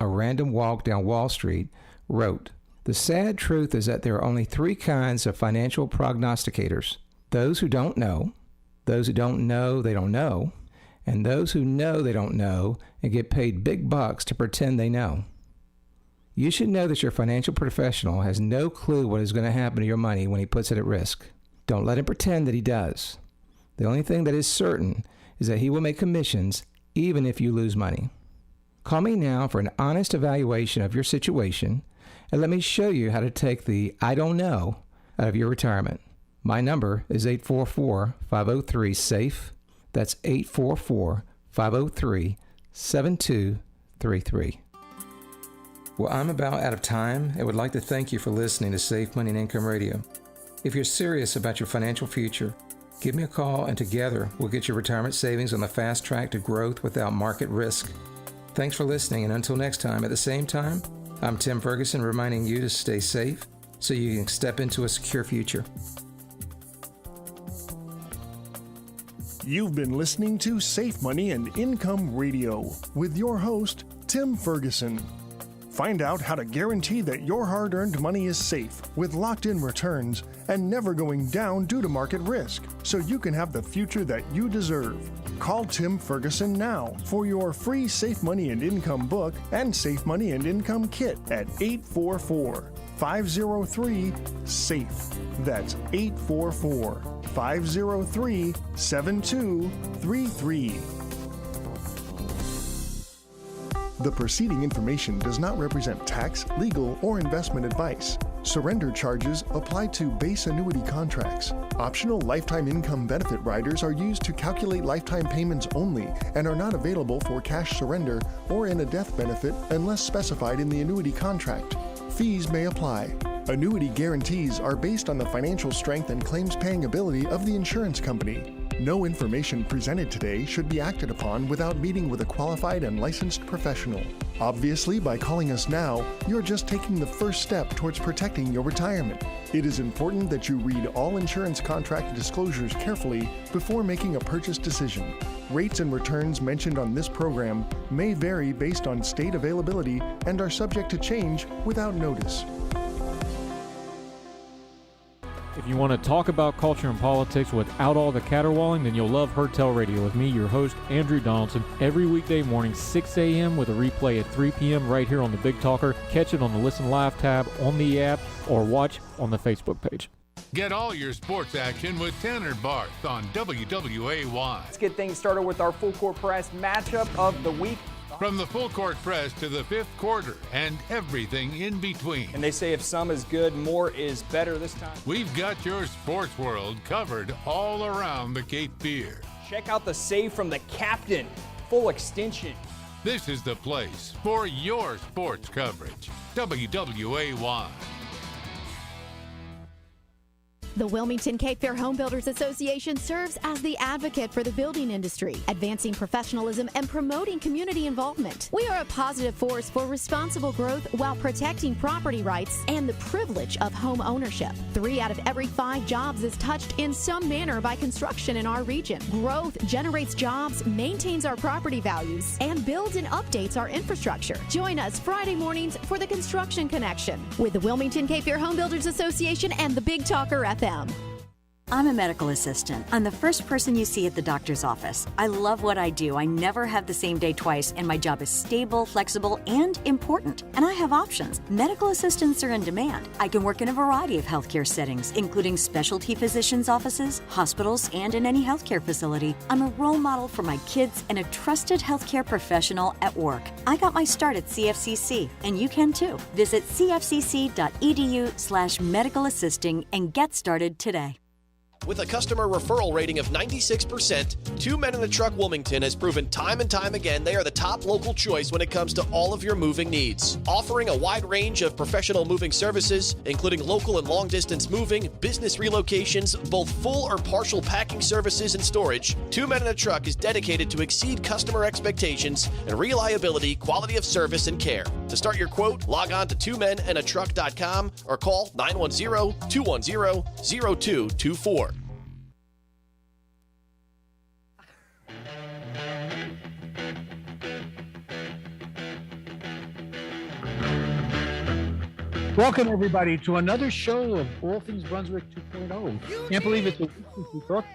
A Random Walk Down Wall Street, wrote, "The sad truth is that there are only three kinds of financial prognosticators: those who don't know, those who don't know they don't know, and those who know they don't know and get paid big bucks to pretend they know." You should know that your financial professional has no clue what is going to happen to your money when he puts it at risk. Don't let him pretend that he does. The only thing that is certain is that he will make commissions even if you lose money. Call me now for an honest evaluation of your situation, and let me show you how to take the "I don't know" out of your retirement. My number is 844-503-SAFE. That's 844-503-7233. Well, I'm about out of time and would like to thank you for listening to Safe Money and Income Radio. If you're serious about your financial future, give me a call and together we'll get your retirement savings on the fast track to growth without market risk. Thanks for listening, and until next time, at the same time, I'm Tim Ferguson reminding you to stay safe so you can step into a secure future. You've been listening to Safe Money and Income Radio with your host, Tim Ferguson. Find out how to guarantee that your hard-earned money is safe with locked-in returns and never going down due to market risk, so you can have the future that you deserve. Call Tim Ferguson now for your free Safe Money and Income book and Safe Money and Income kit at 844-503-SAFE. That's 844-503-7233. The preceding information does not represent tax, legal, or investment advice. Surrender charges apply to base annuity contracts. Optional lifetime income benefit riders are used to calculate lifetime payments only and are not available for cash surrender or in a death benefit unless specified in the annuity contract. Fees may apply. Annuity guarantees are based on the financial strength and claims paying ability of the insurance company. No information presented today should be acted upon without meeting with a qualified and licensed professional. Obviously, by calling us now, you're just taking the first step towards protecting your retirement. It is important that you read all insurance contract disclosures carefully before making a purchase decision. Rates and returns mentioned on this program may vary based on state availability and are subject to change without notice. If you want to talk about culture and politics without all the caterwauling, then you'll love Hertel Radio with me, your host, Andrew Donaldson, every weekday morning, 6 a.m. with a replay at 3 p.m. right here on the Big Talker. Catch it on the Listen Live tab on the app or watch on the Facebook page. Get all your sports action with Tanner Barth on WWAY. Let's get things started with our full court press matchup of the week. From the full court press to the fifth quarter and everything in between. And they say if some is good, more is better this time. We've got your sports world covered all around the Cape Fear. Check out the save from the captain, full extension. This is the place for your sports coverage. WWAY. The Wilmington Cape Fear Home Builders Association serves as the advocate for the building industry, advancing professionalism and promoting community involvement. We are a positive force for responsible growth while protecting property rights and the privilege of home ownership. 3 out of every 5 jobs is touched in some manner by construction in our region. Growth generates jobs, maintains our property values, and builds and updates our infrastructure. Join us Friday mornings for the Construction Connection with the Wilmington Cape Fear Home Builders Association and the Big Talker FM. I'm a medical assistant. I'm the first person you see at the doctor's office. I love what I do. I never have the same day twice, and my job is stable, flexible, and important. And I have options. Medical assistants are in demand. I can work in a variety of healthcare settings, including specialty physicians' offices, hospitals, and in any healthcare facility. I'm a role model for my kids and a trusted healthcare professional at work. I got my start at CFCC, and you can too. Visit cfcc.edu/medical assisting and get started today. With a customer referral rating of 96%, Two Men in a Truck Wilmington has proven time and time again they are the top local choice when it comes to all of your moving needs. Offering a wide range of professional moving services, including local and long-distance moving, business relocations, both full or partial packing services and storage, Two Men in a Truck is dedicated to exceed customer expectations and reliability, quality of service, and care. To start your quote, log on to twomeninatruck.com or call 910-210-0224. Welcome, everybody, to another show of All Things Brunswick 2.0. Can't believe it's a week since we talked.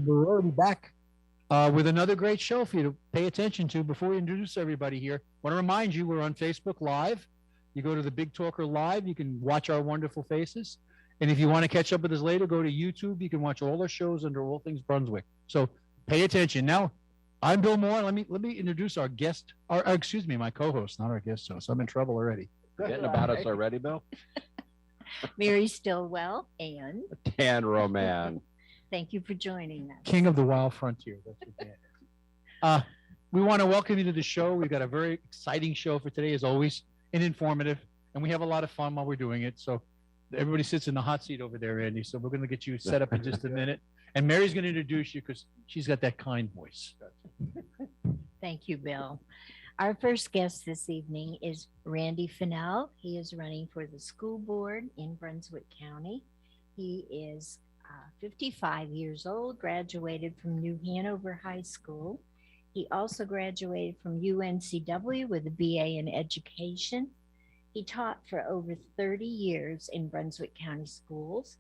We're already back with another great show for you to pay attention to. Before we introduce everybody here, I want to remind you we're on Facebook Live. You go to the Big Talker Live, you can watch our wonderful faces. And if you want to catch up with us later, go to YouTube. You can watch all our shows under All Things Brunswick. So pay attention. Now, I'm Bill Moore. Let me introduce our guest, my co-host, not our guest host. I'm in trouble already. Getting about us already, Bill? Mary Stillwell and Dan Roman. Thank you for joining us. King of the Wild Frontier. That's what Dan is. We want to welcome you to the show. We've got a very exciting show for today, as always, and informative. And we have a lot of fun while we're doing it. So everybody sits in the hot seat over there, Andy. So we're going to get you set up in just a minute. And Mary's going to introduce you because she's got that kind voice. Thank you, Bill. Our first guest this evening is Randy Fennel. He is running for the school board in Brunswick County. He is 55 years old, graduated from New Hanover High School. He also graduated from UNCW with a BA in education. He taught for over 30 years in Brunswick County schools.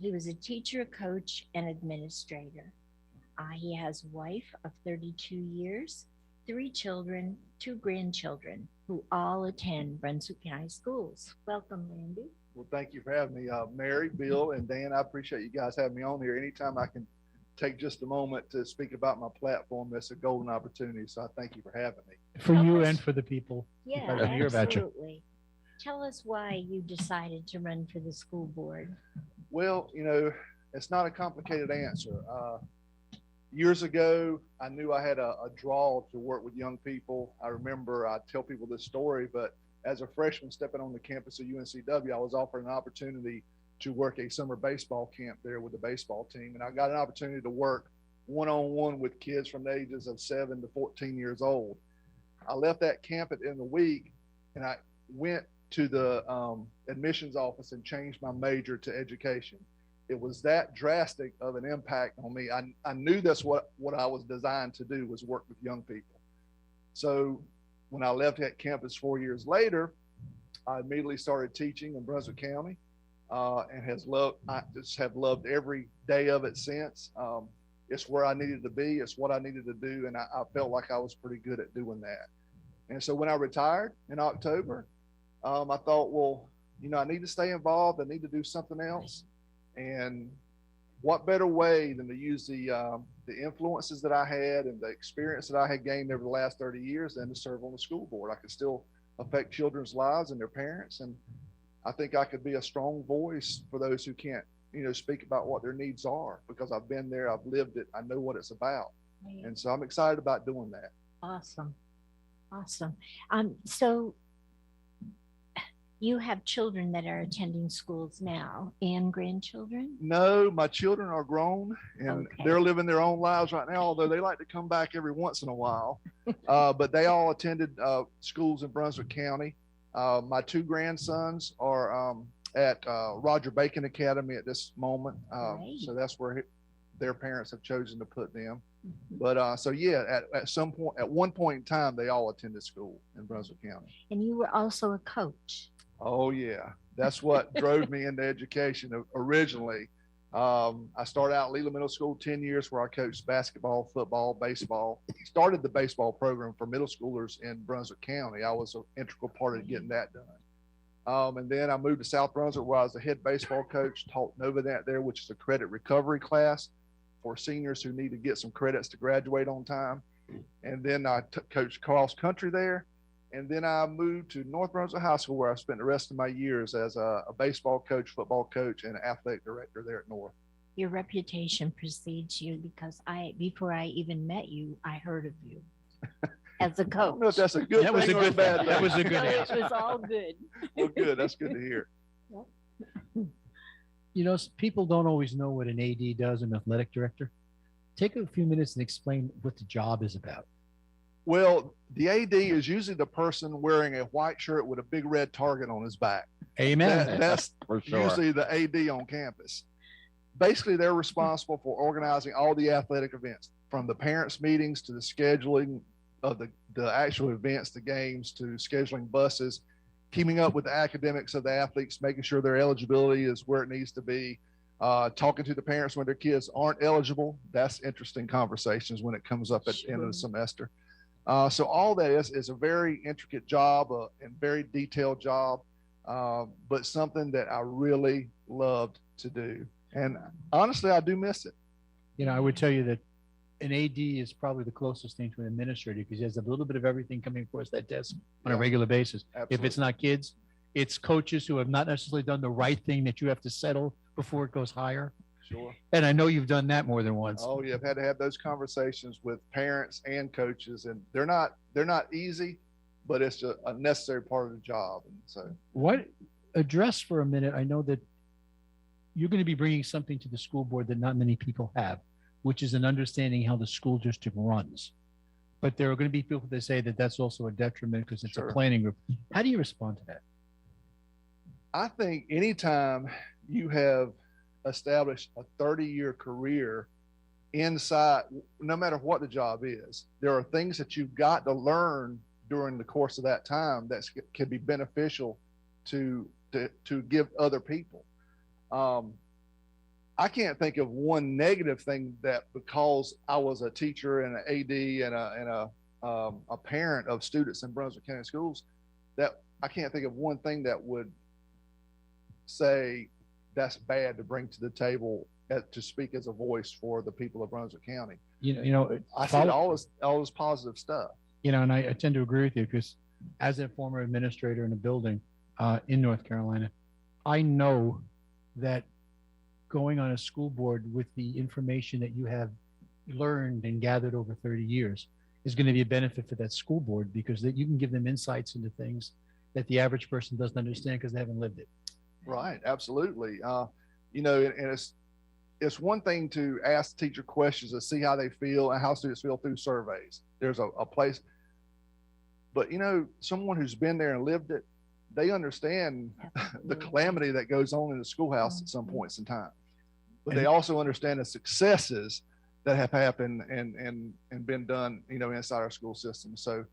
He was a teacher, coach, and administrator. He has a wife of 32 years, 3 children, 2 grandchildren, who all attend Brunswick County schools. Welcome, Randy. Well, thank you for having me. Mary, Bill, and Dan, I appreciate you guys having me on here. Anytime I can take just a moment to speak about my platform, that's a golden opportunity. So I thank you for having me. For you and for the people. Yeah, hear about you. absolutely. Tell us why you decided to run for the school board. Well, it's not a complicated answer. Years ago, I knew I had a draw to work with young people. I remember I tell people this story, but as a freshman stepping on the campus of UNCW, I was offered an opportunity to work a summer baseball camp there with the baseball team. And I got an opportunity to work one-on-one with kids from the ages of 7 to 14 years old. I left that camp at the end of the week, and I went to the admissions office and changed my major to education. It was that drastic of an impact on me. I knew that's what I was designed to do, was work with young people. So when I left that campus 4 years later, I immediately started teaching in Brunswick County, and I just have loved every day of it since. It's where I needed to be. It's what I needed to do. And I felt like I was pretty good at doing that. And so when I retired in October, I thought, well, I need to stay involved. I need to do something else. And what better way than to use the influences that I had and the experience that I had gained over the last 30 years than to serve on the school board. I could still affect children's lives and their parents. And I think I could be a strong voice for those who can't, speak about what their needs are, because I've been there, I've lived it, I know what it's about. Right. And so I'm excited about doing that. Awesome. So you have children that are attending schools now and grandchildren? No, my children are grown and they're living their own lives right now, although they like to come back every once in a while. But they all attended schools in Brunswick County. My 2 grandsons are at Roger Bacon Academy at this moment. So that's where their parents have chosen to put them. But at one point in time, they all attended school in Brunswick County. And you were also a coach. Oh yeah, that's what drove me into education originally. I started out at Leland Middle School 10 years, where I coached basketball, football, baseball. Started the baseball program for middle schoolers in Brunswick County. I was an integral part of getting that done. And then I moved to South Brunswick, where I was the head baseball coach, taught NOVANET there, which is a credit recovery class for seniors who need to get some credits to graduate on time. And then I coached cross country there. And then I moved to North Brunswick High School, where I spent the rest of my years as a baseball coach, football coach, and athletic director there at North. Your reputation precedes you, because before I even met you, I heard of you as a coach. I don't know if that's a good thing or a bad thing. That was a good answer. It was all good. Well, good. That's good to hear. People don't always know what an AD does, an athletic director. Take a few minutes and explain what the job is about. Well, the AD is usually the person wearing a white shirt with a big red target on his back. Amen. That's for sure. Usually the AD on campus. Basically, they're responsible for organizing all the athletic events, from the parents' meetings to the scheduling of the actual events, the games, to scheduling buses. keeping up with the academics of the athletes, making sure their eligibility is where it needs to be, talking to the parents when their kids aren't eligible. That's interesting conversations when it comes up at the end of the semester. So all that is a very intricate job and very detailed job, but something that I really loved to do. And honestly, I do miss it. You know, I would tell you that an AD is probably the closest thing to an administrator because he has a little bit of everything coming across that desk on a regular basis. Absolutely. If it's not kids, it's coaches who have not necessarily done the right thing that you have to settle before it goes higher. Sure. And I know you've done that more than once. Oh yeah, I've had to have those conversations with parents and coaches, and they're not easy, but it's a necessary part of the job. And so, what address for a minute? I know that you're going to be bringing something to the school board that not many people have, which is an understanding how the school district runs. But there are going to be people that say that that's also a detriment because it's a planning group. How do you respond to that? I think anytime you have established a 30-year career inside, no matter what the job is, there are things that you've got to learn during the course of that time that can be beneficial to give other people. I can't think of one negative thing that because I was a teacher and an AD and a parent of students in Brunswick County Schools, that I can't think of one thing that would say that's bad to bring to the table to speak as a voice for the people of Brunswick County. I see all this positive stuff. You know, and I tend to agree with you because as a former administrator in a building in North Carolina, I know that going on a school board with the information that you have learned and gathered over 30 years is going to be a benefit for that school board because that you can give them insights into things that the average person doesn't understand because they haven't lived it. Right, absolutely. You know, and it's one thing to ask the teacher questions to see how they feel and how students feel through surveys. There's a place, but you know, someone who's been there and lived it, they understand the calamity that goes on in the schoolhouse at some points in time. But they also understand the successes that have happened and been done, you know, inside our school system. So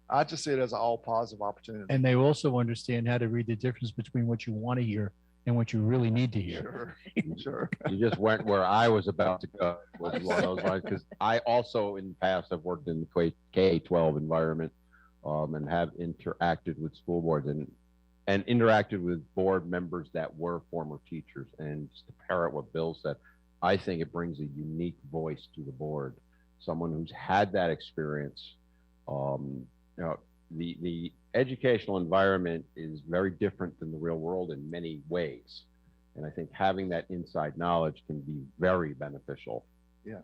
I just see it as an all positive opportunity. And they also understand how to read the difference between what you want to hear and what you really need to hear. Sure. You just went where I was about to go with one of those lines because I also in the past have worked in the K-12 environment and have interacted with school boards and interacted with board members that were former teachers. And just to parrot what Bill said, I think it brings a unique voice to the board. Someone who's had that experience. You know, the educational environment is very different than the real world in many ways. And I think having that inside knowledge can be very beneficial. Yeah.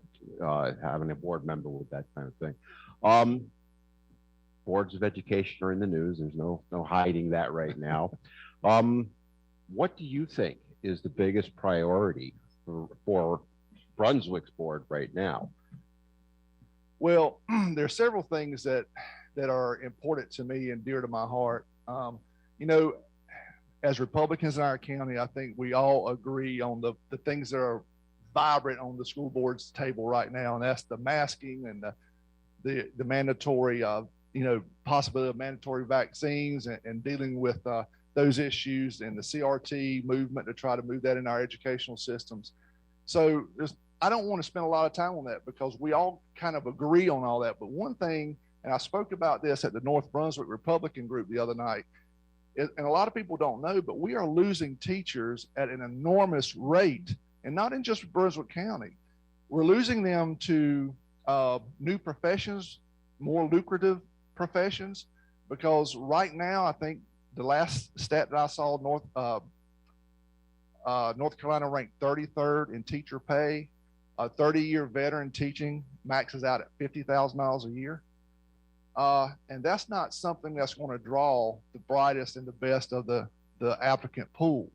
Having a board member with that kind of thing. Boards of education are in the news. There's no hiding that right now. What do you think is the biggest priority for Brunswick's board right now? Well, there are several things that are important to me and dear to my heart. You know, as Republicans in our county, I think we all agree on the things that are vibrant on the school board's table right now, and that's the masking and the mandatory you know, possibility of mandatory vaccines and dealing with those issues and the CRT movement to try to move that in our educational systems. So I don't want to spend a lot of time on that because we all kind of agree on all that. But one thing, and I spoke about this at the North Brunswick Republican group the other night, and a lot of people don't know, but we are losing teachers at an enormous rate, and not in just Brunswick County. We're losing them to new professions, more lucrative professions, because right now I think the last stat that I saw, North Carolina ranked 33rd in teacher pay. A 30-year veteran teaching maxes out at $50,000 a year, and that's not something that's going to draw the brightest and the best of the applicant pool.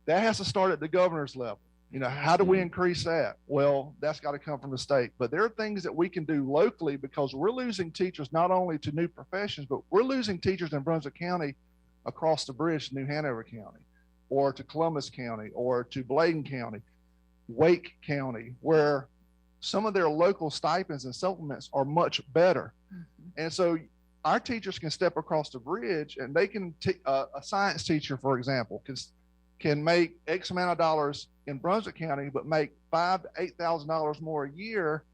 That has to start at the governor's level. You know, how do we increase that? Well, that's got to come from the state. But there are things that we can do locally because we're losing teachers not only to new professions, but we're losing teachers in Brunswick County across the bridge to New Hanover County or to Columbus County or to Bladen County, Wake County, where some of their local stipends and supplements are much better. And so our teachers can step across the bridge and they can a science teacher, for example, can make X amount of dollars in Brunswick County, but make $5,000 to $8,000 more a year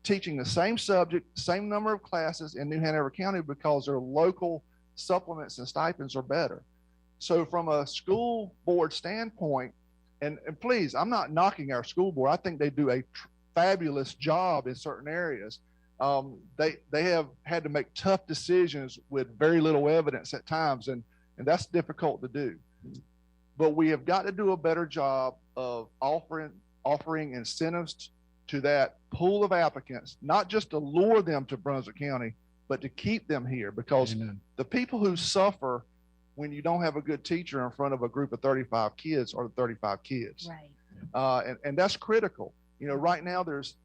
teaching the same subject, same number of classes in New Hanover County because their local supplements and stipends are better. So from a school board standpoint, and please, I'm not knocking our school board. I think they do a fabulous job in certain areas. They have had to make tough decisions with very little evidence at times, and that's difficult to do. But we have got to do a better job of offering incentives to that pool of applicants, not just to lure them to Brunswick County, but to keep them here, because the people who suffer when you don't have a good teacher in front of a group of 35 kids are the 35 kids. Right. And that's critical. You know, right now there's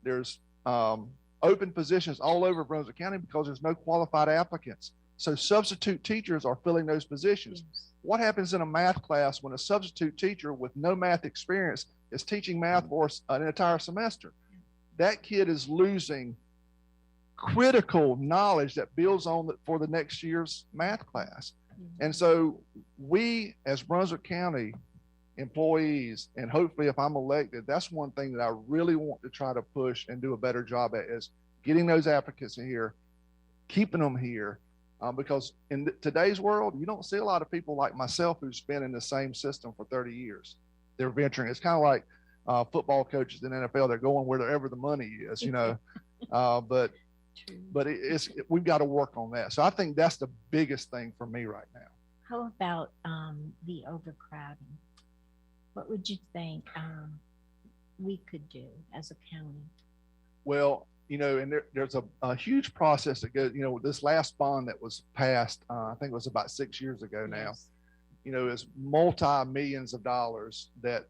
open positions all over Brunswick County because there's no qualified applicants. So substitute teachers are filling those positions. Yes. What happens in a math class when a substitute teacher with no math experience is teaching math for an entire semester? That kid is losing critical knowledge that builds on for the next year's math class. And so we, as Brunswick County employees, and hopefully if I'm elected, that's one thing that I really want to try to push and do a better job at, is getting those applicants in here, keeping them here, because in today's world, you don't see a lot of people like myself who's been in the same system for 30 years. They're venturing. It's kind of like football coaches in the NFL. They're going wherever the money is, you know. But we've got to work on that. So I think that's the biggest thing for me right now. How about the overcrowding? What would you think we could do as a county? Well, you know, and there's a huge process that goes, you know, this last bond that was passed, I think it was about 6 years ago now, Yes. you know, is multi-millions of dollars that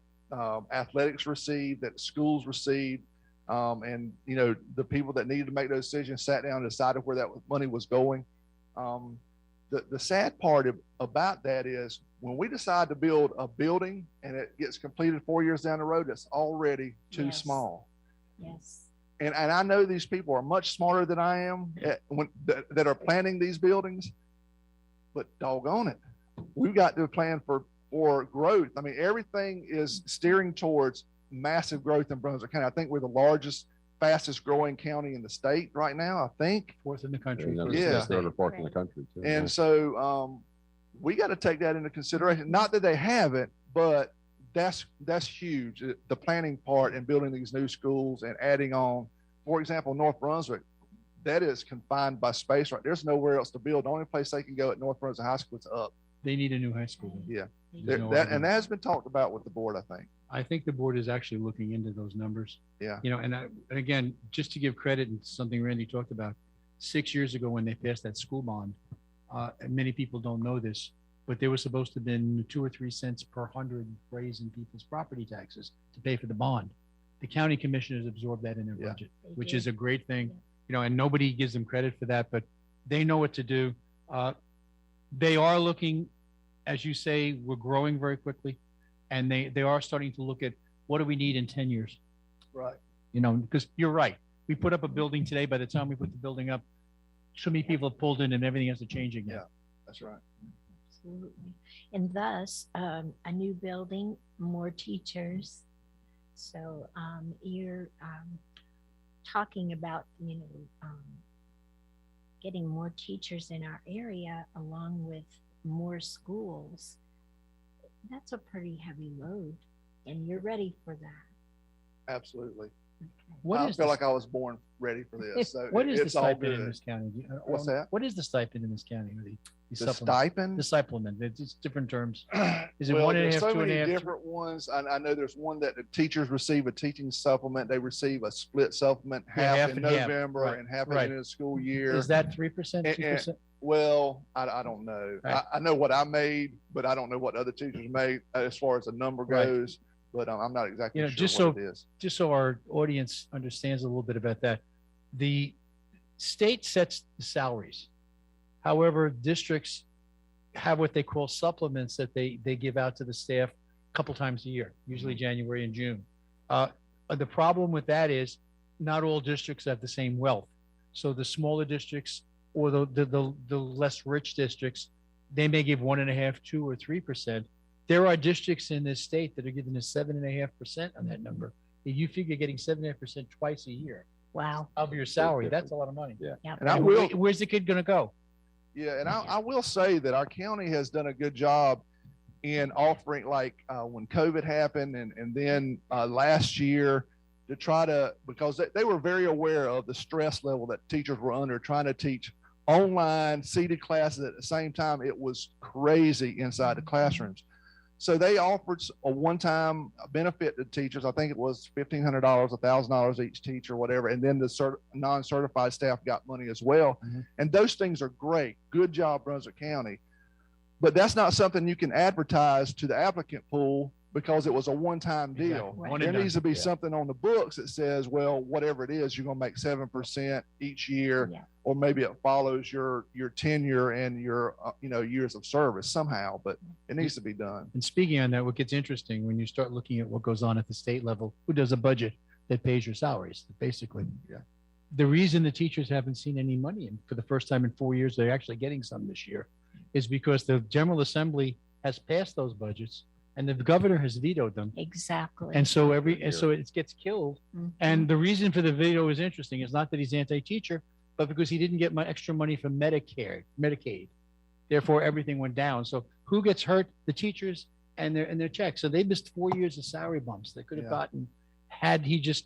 athletics received, that schools received. And, you know, the people that needed to make those decisions sat down and decided where that money was going. The sad part about that is when we decide to build a building and it gets completed 4 years down the road, it's already too small. Yes. And I know these people are much smarter than I am that are planning these buildings, but doggone it, we've got to plan for growth. I mean, everything is steering towards massive growth in Brunswick County. I think we're the largest, fastest growing county in the state right now, I think. Fourth in the country. Yeah. Third or fourth in the country too. And so we got to take that into consideration. Not that they haven't, but that's huge. The planning part and building these new schools and adding on, for example, North Brunswick, that is confined by space, right? There's nowhere else to build. The only place they can go at North Brunswick High School is up. They need a new high school. Yeah. No that has been talked about with the board, I think. I think the board is actually looking into those numbers. Yeah. You know, and again, just to give credit and something Randy talked about, 6 years ago when they passed that school bond, and many people don't know this, but there was supposed to have been 2 or 3 cents per 100 raise in people's property taxes to pay for the bond. The county commissioners absorbed that in their budget, which is a great thing, you know, and nobody gives them credit for that, but they know what to do. They are looking, as you say, we're growing very quickly, and they are starting to look at what do we need in 10 years? Right. You know, because you're right. We put up a building today. By the time we put the building up, so many people have pulled in and everything has to change again. Yeah, that's right. Absolutely. And thus, a new building, more teachers. So you're talking about, you know, getting more teachers in our area along with more schools. That's a pretty heavy load, and you're ready for that. Absolutely. What I is feel the- like I was born ready for this. So What is the it's all stipend good. in this county? What's that? What is the stipend in this county? The supplement? stipend? The supplement. It's different terms. Is it Well, 1.5, there's so 2.5? many different ones. I know there's one that the teachers receive a teaching supplement. They receive a split supplement, half in and half. November Right. and half Right. at the end of the school year. Is that 3%, 2%? Well, I don't know. Right. I know what I made, but I don't know what other teachers made as far as the number Right. goes. But I'm not exactly You know, sure what it is. just so our audience understands a little bit about that, the state sets the salaries. However, districts have what they call supplements that they give out to the staff a couple times a year, usually January and June. The problem with that is not all districts have the same wealth. So the smaller districts or the less rich districts, they may give 1.5%, 2% or 3%. There are districts in this state that are giving us 7.5% on that number. If you figure getting 7.5% twice a year, wow, of your salary, that's a lot of money. Yeah. Yep. And I will, where's the kid going to go? yeah, and I will say that our county has done a good job in offering, like when COVID happened, and then last year, to try to, because they were very aware of the stress level that teachers were under trying to teach online seated classes at the same time. It was crazy inside the classrooms. So they offered a one-time benefit to teachers. I think it was $1,500, $1,000 each teacher, whatever. And then the non-certified staff got money as well. Mhm. And those things are great. Good job, Brunswick County. But that's not something you can advertise to the applicant pool because it was a one-time deal. Exactly. One There and needs to done. be something on the books that says, well, whatever it is, you're going to make 7% each year, Yeah. or maybe it follows your tenure and your years of service somehow. But it needs to be done. And speaking on that, what gets interesting when you start looking at what goes on at the state level, who does a budget that pays your salaries, basically. Yeah. The reason the teachers haven't seen any money, and for the first time in 4 years, they're actually getting some this year, is because the General Assembly has passed those budgets and the governor has vetoed them. Exactly. And so so it gets killed. Mhm. And the reason for the veto is interesting. It's not that he's anti-teacher, but because he didn't get my extra money from Medicaid. Therefore, everything went down. So who gets hurt? The teachers and their checks. So they missed 4 years of salary bumps they could have gotten had he just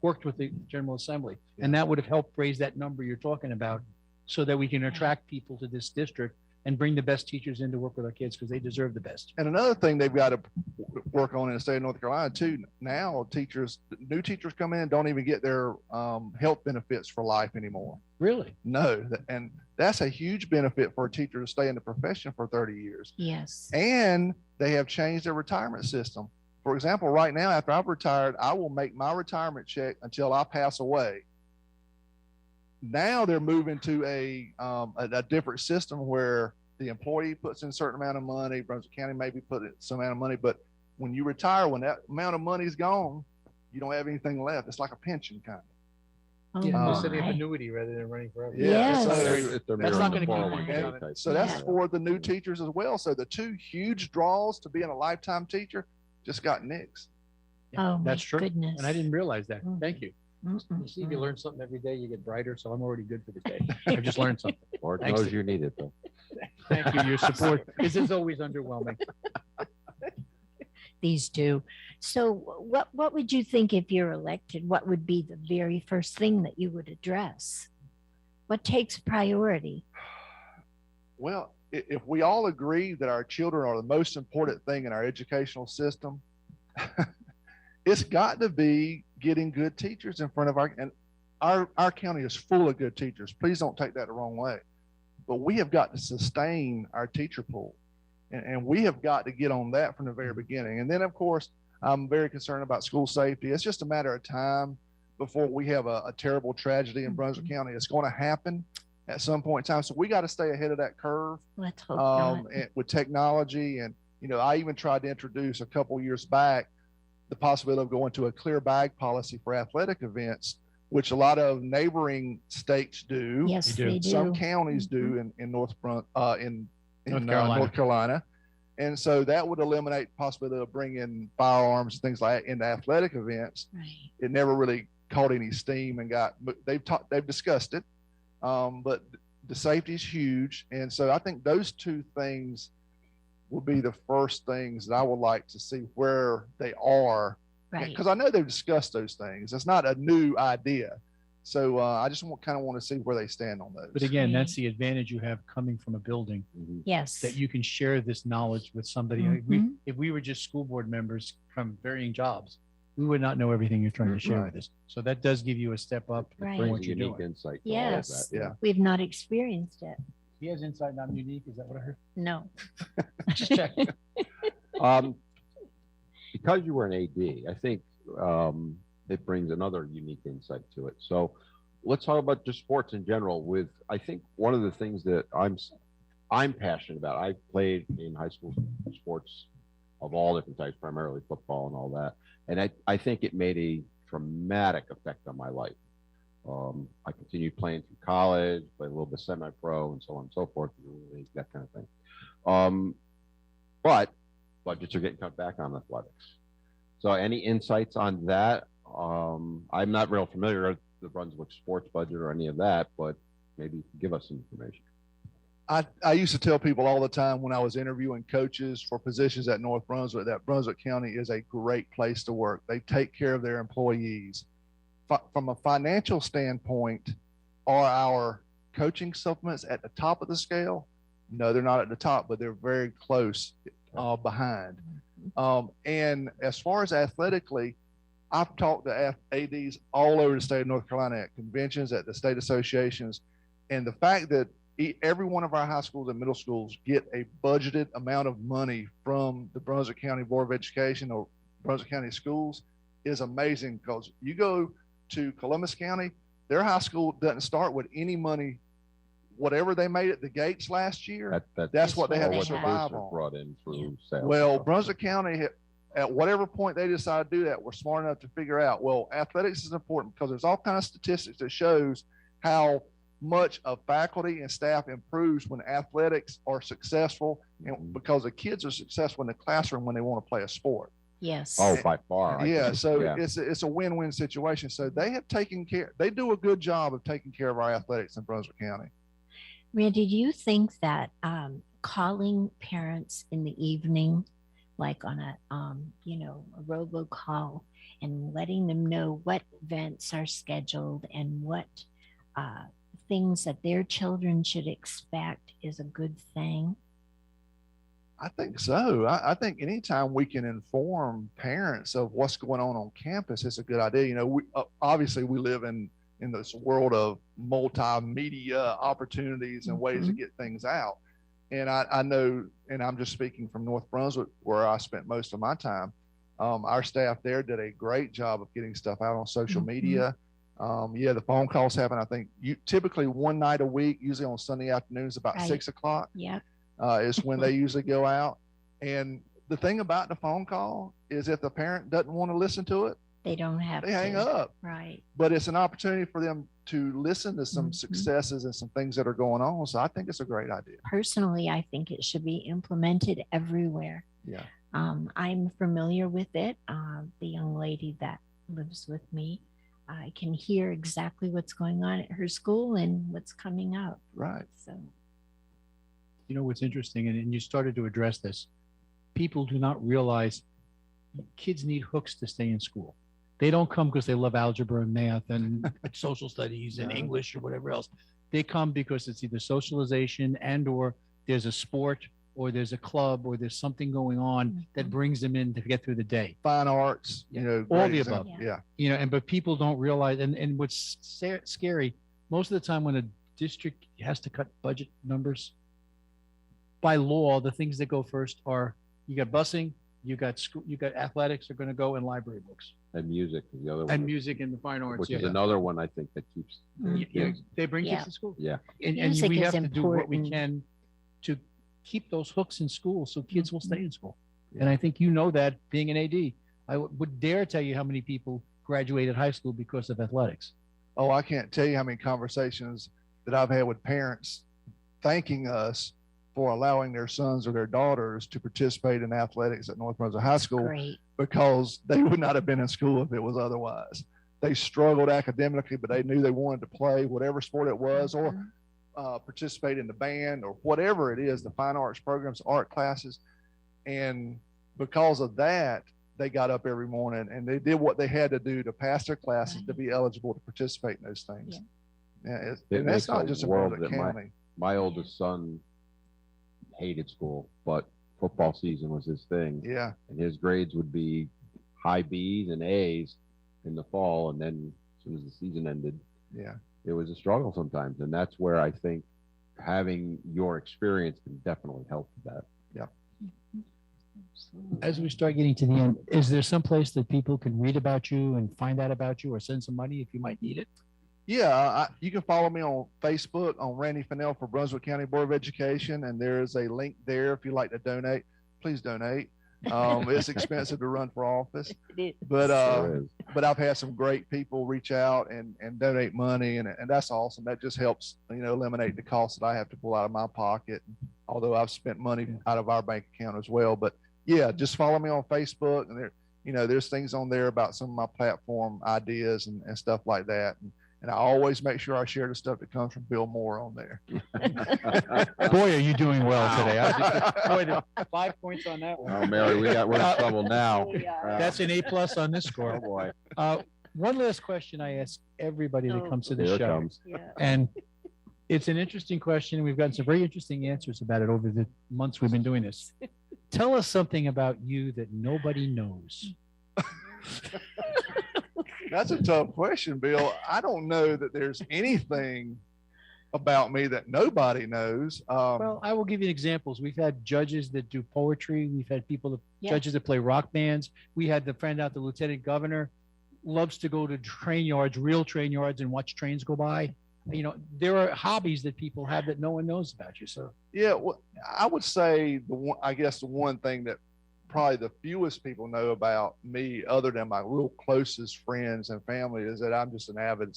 worked with the General Assembly. And that would have helped raise that number you're talking about so that we can attract people to this district and bring the best teachers in to work with our kids because they deserve the best. And another thing they've got to work on in the state of North Carolina too, now new teachers come in and don't even get their health benefits for life anymore. Really? No. And that's a huge benefit for a teacher to stay in the profession for 30 years. Yes. And they have changed their retirement system. For example, right now, after I've retired, I will make my retirement check until I pass away. Now they're moving to a different system where the employee puts in a certain amount of money. Brunswick County maybe put in some amount of money, but when you retire, when that amount of money is gone, you don't have anything left. It's like a pension kind of. They're setting up annuity rather than running forever. Yes. That's not going to keep And so that's for the new teachers as well. So the two huge draws to being a lifetime teacher just got nixed. Oh, that's my true. goodness. And I didn't realize that. Mm. Thank you. You see, if you Mm-mm. learn something every day, you get brighter. So I'm already good for the day. I've just learned something. Lord Thanks knows to- you need it, though. Thank you. Your support. This is always underwhelming. These two. So what would you think if you're elected? What would be the very first thing that you would address? What takes priority? Well, if we all agree that our children are the most important thing in our educational system, it's got to be getting good teachers in front of our county is full of good teachers. Please don't take that the wrong way. But we have got to sustain our teacher pool. And we have got to get on that from the very beginning. And then, of course, I'm very concerned about school safety. It's just a matter of time before we have a terrible tragedy in Brunswick County. It's going to happen at some point in time. So we got to stay ahead of that curve. Let's hope not. With technology. And, I even tried to introduce a couple years back the possibility of going to a clear bag policy for athletic events, which a lot of neighboring states do. Yes, they do. Some counties do in North Carolina. And so that would eliminate the possibility of bringing firearms and things like that into athletic events. Right. It never really caught any steam and they've discussed it. But the safety is huge. And so I think those two things will be the first things that I would like to see where they are. Right. Because I know they've discussed those things. It's not a new idea. So I just kind of want to see where they stand on those. But again, that's the advantage you have coming from a building. Yes. That you can share this knowledge with somebody. Mhm. If we were just school board members from varying jobs, we would not know everything you're trying to share Right. with us. So that does give you a step up Right. from Brings what a you're unique doing. insight to all of Yes. that. Yeah. We've not experienced it. He has insight, and I'm unique. Is that what I heard? No. Just checking. Because you were an AD, I think it brings another unique insight to it. So let's talk about just sports in general. I think one of the things that I'm passionate about, I played in high school sports of all different types, primarily football and all that. And I think it made a traumatic effect on my life. I continued playing through college, played a little bit semi-pro and so on and so forth, that kind of thing. But budgets are getting cut back on athletics. So any insights on that? I'm not real familiar with the Brunswick sports budget or any of that, but maybe you can give us some information. I used to tell people all the time when I was interviewing coaches for positions at North Brunswick that Brunswick County is a great place to work. They take care of their employees. From a financial standpoint, are our coaching supplements at the top of the scale? No, they're not at the top, but they're very close behind. And as far as athletically, I've talked to ADs all over the state of North Carolina at conventions, at the state associations, and the fact that every one of our high schools and middle schools get a budgeted amount of money from the Brunswick County Board of Education or Brunswick County Schools is amazing, because you go to Columbus County, their high school doesn't start with any money. Whatever they made at the gates last year, that's what they had to survive on. Brought in through sales. Well, Brunswick County, at whatever point they decide to do that, we're smart enough to figure out, well, athletics is important because there's all kinds of statistics that shows how much of faculty and staff improves when athletics are successful, and because the kids are successful in the classroom when they want to play a sport. Yes. Oh, by far. Yeah. So it's a win-win situation. So they have taken care. They do a good job of taking care of our athletics in Brunswick County. Randy, do you think that calling parents in the evening, like on a a robocall, and letting them know what events are scheduled and what things that their children should expect is a good thing? I think so. I think anytime we can inform parents of what's going on campus, it's a good idea. We obviously we live in this world of multimedia opportunities and ways to get things out. And I know, and I'm just speaking from North Brunswick, where I spent most of my time. Our staff there did a great job of getting stuff out on social media. The phone calls happen. I think typically one night a week, usually on Sunday afternoons about 6 o'clock. Yeah. Is when they usually go out. And the thing about the phone call is if the parent doesn't want to listen to it, they don't have to hang up. Right. But it's an opportunity for them to listen to some successes and some things that are going on. So I think it's a great idea. Personally, I think it should be implemented everywhere. Yeah. I'm familiar with it. The young lady that lives with me, I can hear exactly what's going on at her school and what's coming up. Right. So. You know what's interesting, and you started to address this. People do not realize kids need hooks to stay in school. They don't come because they love algebra and math and social studies and English or whatever else. They come because it's either socialization and or there's a sport or there's a club or there's something going on that brings them in to get through the day. Fine arts, all the above. Yeah. But people don't realize, and what's scary, most of the time when a district has to cut budget numbers, by law, the things that go first are you got busing, you got school, you got athletics are going to go, and library books. And music is the other one. And music and the fine arts. Which is another one I think that keeps. They bring kids to school. Yeah. And we have to do what we can to keep those hooks in school so kids will stay in school. And I think that being an AD, I would dare tell you how many people graduated high school because of athletics. Oh, I can't tell you how many conversations that I've had with parents thanking us for allowing their sons or their daughters to participate in athletics at North Brunswick High School. Great. Because they would not have been in school if it was otherwise. They struggled academically, but they knew they wanted to play whatever sport it was or participate in the band or whatever it is, the fine arts programs, art classes. And because of that, they got up every morning and they did what they had to do to pass their classes to be eligible to participate in those things. And that's not just a Brunswick County. My oldest son hated school, but football season was his thing. Yeah. And his grades would be high B's and A's in the fall. And then as soon as the season ended, it was a struggle sometimes. And that's where I think having your experience can definitely help with that. Yeah. As we start getting to the end, is there some place that people can read about you and find out about you or send some money if you might need it? Yeah, you can follow me on Facebook on Randy Fennel for Brunswick County Board of Education, and there is a link there if you'd like to donate. Please donate. It's expensive to run for office, It is. but Sure is. but I've had some great people reach out and donate money, and that's awesome. That just helps, eliminate the cost that I have to pull out of my pocket. Although I've spent money out of our bank account as well. But yeah, just follow me on Facebook, and there's things on there about some of my platform ideas and stuff like that. And I always make sure I share the stuff that comes from Bill Moore on there. Boy, are you doing well today. Boy, 5 points on that one. Oh, Mary, we're in trouble now. That's an A+ on this score. Oh, boy. One last question I ask everybody that comes to the Here it show. comes. And it's an interesting question. We've gotten some very interesting answers about it over the months we've been doing this. Tell us something about you that nobody knows. That's a tough question, Bill. I don't know that there's anything about me that nobody knows. Well, I will give you examples. We've had judges that do poetry. We've had judges that play rock bands. We had the friend out, the lieutenant governor, loves to go to train yards, real train yards, and watch trains go by. There are hobbies that people have that no one knows about you. So yeah, well, I would say the one thing that probably the fewest people know about me, other than my real closest friends and family, is that I'm just an avid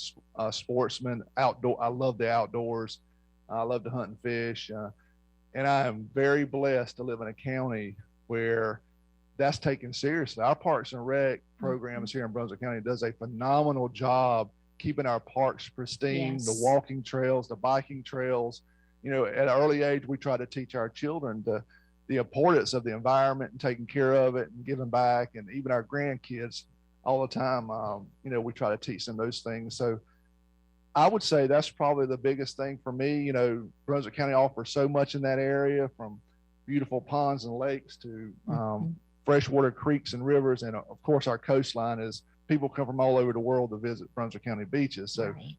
sportsman. I love the outdoors. I love to hunt and fish, and I am very blessed to live in a county where that's taken seriously. Our Parks and Rec programs here in Brunswick County does a phenomenal job keeping our parks pristine, Yes. the walking trails, the biking trails. At an early age, we try to teach our children the importance of the environment and taking care of it and giving back. And even our grandkids all the time, we try to teach them those things. So I would say that's probably the biggest thing for me. Brunswick County offers so much in that area, from beautiful ponds and lakes to freshwater creeks and rivers. And of course, our coastline is people come from all over the world to visit Brunswick County beaches. So Right.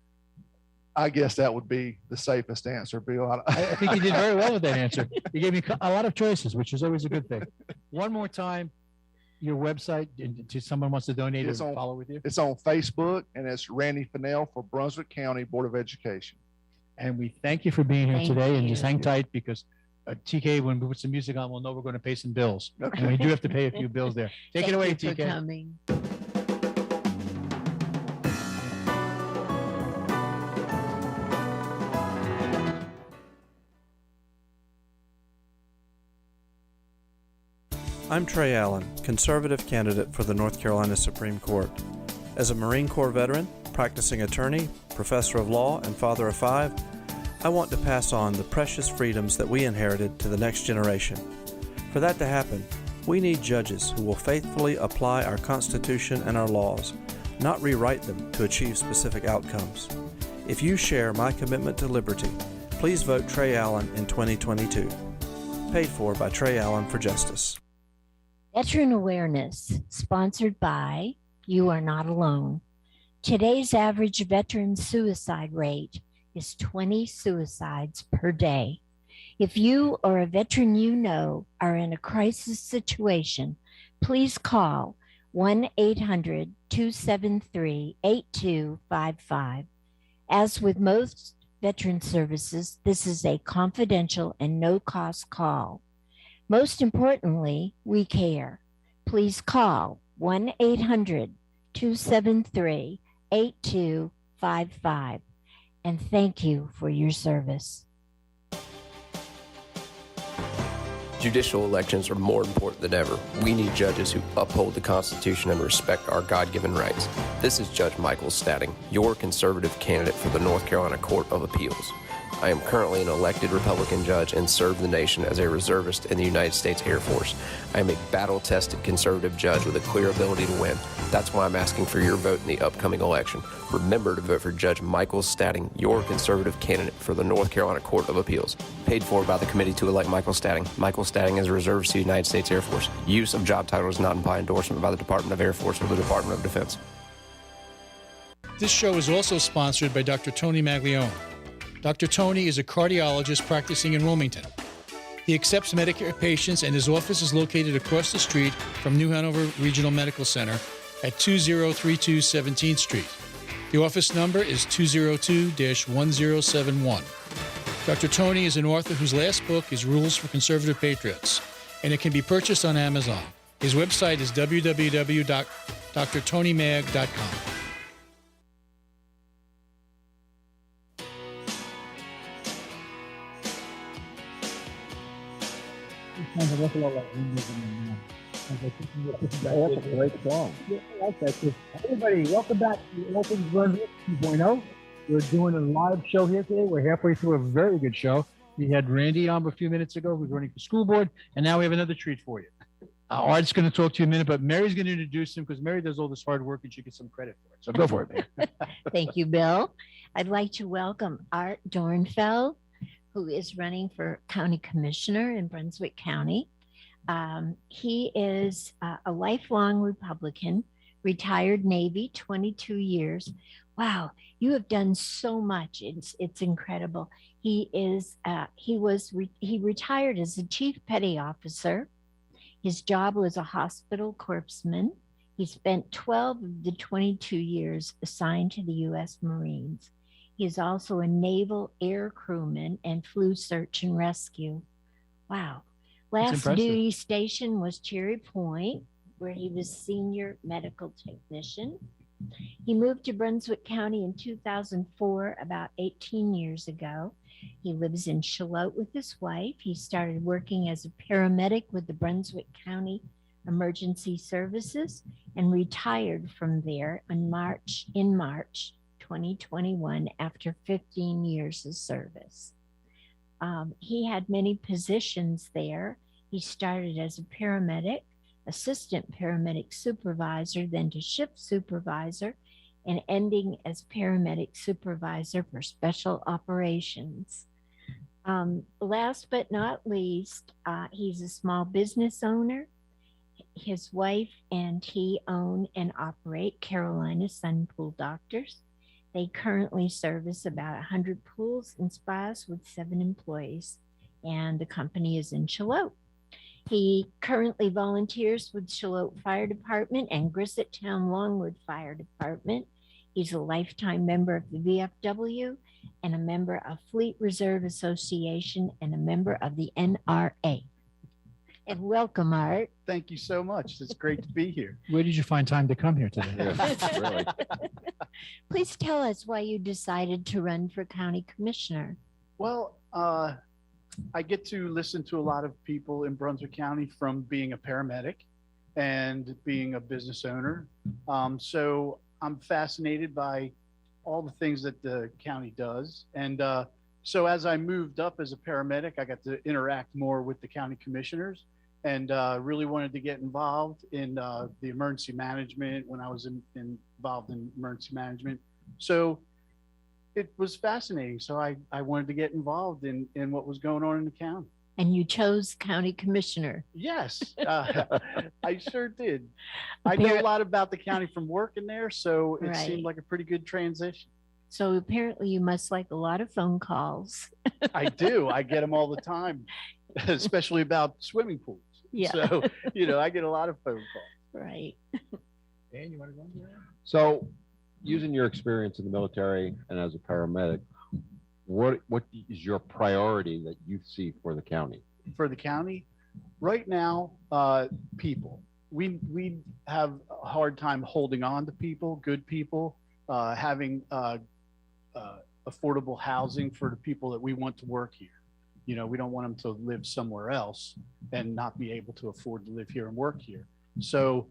I guess that would be the safest answer, Bill. I think you did very well with that answer. You gave me a lot of choices, which is always a good thing. One more time, your website, if someone wants to donate or follow with you. It's on Facebook, and it's Randy Fennel for Brunswick County Board of Education. And we thank you for being here Thank today, and you. just hang tight, because TK, when we put some music on, we'll know we're going to pay some bills. Okay. And we do have to pay a few bills there. Take it away, Thank you for TK. coming. I'm Trey Allen, conservative candidate for the North Carolina Supreme Court. As a Marine Corps veteran, practicing attorney, professor of law, and father of 5, I want to pass on the precious freedoms that we inherited to the next generation. For that to happen, we need judges who will faithfully apply our Constitution and our laws, not rewrite them to achieve specific outcomes. If you share my commitment to liberty, please vote Trey Allen in 2022. Paid for by Trey Allen for Justice. Veteran Awareness, sponsored by You Are Not Alone. Today's average veteran suicide rate is 20 suicides per day. If you or a veteran you know are in a crisis situation, please call 1-800-273-8255. As with most veteran services, this is a confidential and no-cost call. Most importantly, we care. Please call 1-800-273-8255. And thank you for your service. Judicial elections are more important than ever. We need judges who uphold the Constitution and respect our God-given rights. This is Judge Michael Statting, your conservative candidate for the North Carolina Court of Appeals. I am currently an elected Republican judge and serve the nation as a reservist in the United States Air Force. I am a battle-tested conservative judge with a clear ability to win. That's why I'm asking for your vote in the upcoming election. Remember to vote for Judge Michael Statting, your conservative candidate for the North Carolina Court of Appeals. Paid for by the committee to elect Michael Statting. Michael Statting is a reservist to the United States Air Force. Use of job title does not imply endorsement by the Department of Air Force or the Department of Defense. This show is also sponsored by Dr. Tony Maglione. Dr. Tony is a cardiologist practicing in Wilmington. He accepts Medicare patients, and his office is located across the street from New Hanover Regional Medical Center at 2032 17th Street. The office number is 202-1071. Dr. Tony is an author whose last book is Rules for Conservative Patriots, and it can be purchased on Amazon. His website is www.drtonymag.com. That's a great song. Yeah, I like that too. Everybody, welcome back to All Things Brunswick 2.0. We're doing a live show here today. We're halfway through a very good show. We had Randy on a few minutes ago. We're running for school board, and now we have another treat for you. Art's going to talk to you in a minute, but Mary's going to introduce him because Mary does all this hard work and she gets some credit for it. So go for it, Mary. Thank you, Bill. I'd like to welcome Art Domfield, who is running for county commissioner in Brunswick County. He is a lifelong Republican, retired Navy, 22 years. Wow, you have done so much. It's incredible. He retired as a chief petty officer. His job was a hospital corpsman. He spent 12 of the 22 years assigned to the U.S. Marines. He is also a naval air crewman and flew search and rescue. Wow. Last duty station was Cherry Point, where he was senior medical technician. He moved to Brunswick County in 2004, about 18 years ago. He lives in Charlotte with his wife. He started working as a paramedic with the Brunswick County Emergency Services and retired from there in March 2021 after 15 years of service. He had many positions there. He started as a paramedic, assistant paramedic supervisor, then to shift supervisor, and ending as paramedic supervisor for special operations. Last but not least, he's a small business owner. His wife and he own and operate Carolina Sun Pool Doctors. They currently service about 100 pools and spas with 7 employees, and the company is in Charlotte. He currently volunteers with Charlotte Fire Department and Grissettown Longwood Fire Department. He's a lifetime member of the VFW and a member of Fleet Reserve Association and a member of the NRA. And welcome, Art. Thank you so much. It's great to be here. Where did you find time to come here today? Yeah, really. Please tell us why you decided to run for county commissioner. Well, I get to listen to a lot of people in Brunswick County from being a paramedic and being a business owner. So I'm fascinated by all the things that the county does. And so as I moved up as a paramedic, I got to interact more with the county commissioners and really wanted to get involved in the emergency management when I was involved in emergency management. So it was fascinating. So I wanted to get involved in what was going on in the county. And you chose county commissioner. Yes, I sure did. I know a lot about the county from working there, so it seemed like a pretty good transition. So apparently you must like a lot of phone calls. I do. I get them all the time, especially about swimming pools. Yeah. So, I get a lot of phone calls. Right. Dan, you want to go into that? So, using your experience in the military and as a paramedic, what is your priority that you see for the county? For the county, right now, people. We have a hard time holding on to people, good people, having affordable housing for the people that we want to work here. We don't want them to live somewhere else and not be able to afford to live here and work here. So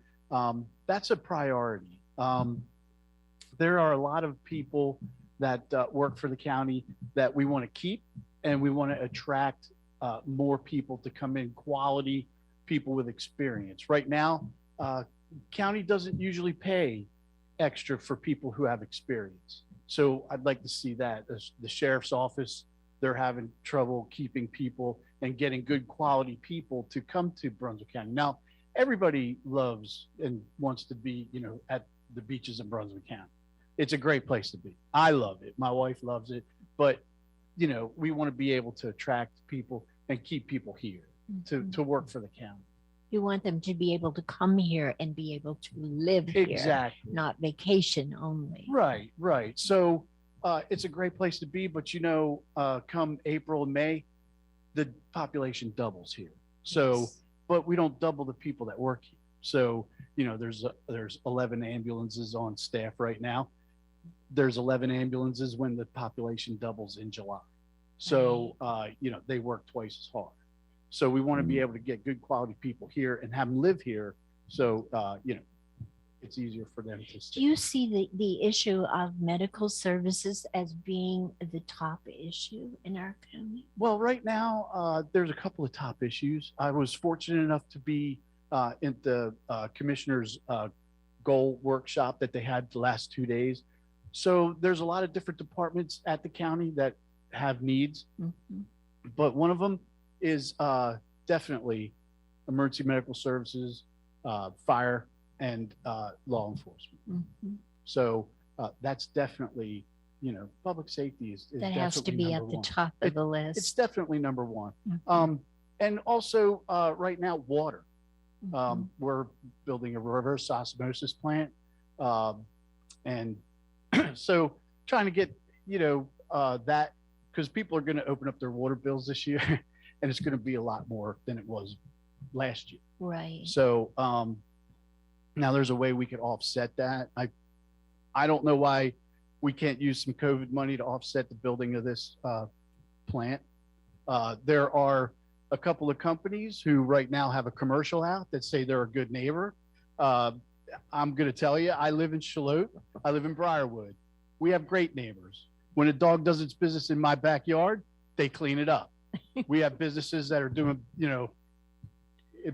that's a priority. There are a lot of people that work for the county that we want to keep, and we want to attract more people to come in, quality people with experience. Right now, county doesn't usually pay extra for people who have experience. So I'd like to see that. The sheriff's office, they're having trouble keeping people and getting good quality people to come to Brunswick County. Now, everybody loves and wants to be, at the beaches in Brunswick County. It's a great place to be. I love it. My wife loves it. But, we want to be able to attract people and keep people here to work for the county. You want them to be able to come here and be able to live here. Exactly. Not vacation only. Right. So it's a great place to be, but come April and May, the population doubles here. So but we don't double the people that work here. So, there's 11 ambulances on staff right now. There's 11 ambulances when the population doubles in July. So, they work twice as hard. So we want to be able to get good quality people here and have them live here. So, it's easier for them to stay. Do you see the issue of medical services as being the top issue in our county? Well, right now, there's a couple of top issues. I was fortunate enough to be in the commissioner's goal workshop that they had the last 2 days. So there's a lot of different departments at the county that have needs, but one of them is definitely emergency medical services, fire, and law enforcement. So that's definitely, public safety is that has to be at the top of the list. It's definitely number one. And also right now, water. We're building a reverse osmosis plant. And so trying to get, that, because people are going to open up their water bills this year and it's going to be a lot more than it was last year. Right. So now there's a way we could offset that. I don't know why we can't use some COVID money to offset the building of this plant. There are a couple of companies who right now have a commercial out that say they're a good neighbor. I'm going to tell you, I live in Shallotte. I live in Briarwood. We have great neighbors. When a dog does its business in my backyard, they clean it up. We have businesses that are doing,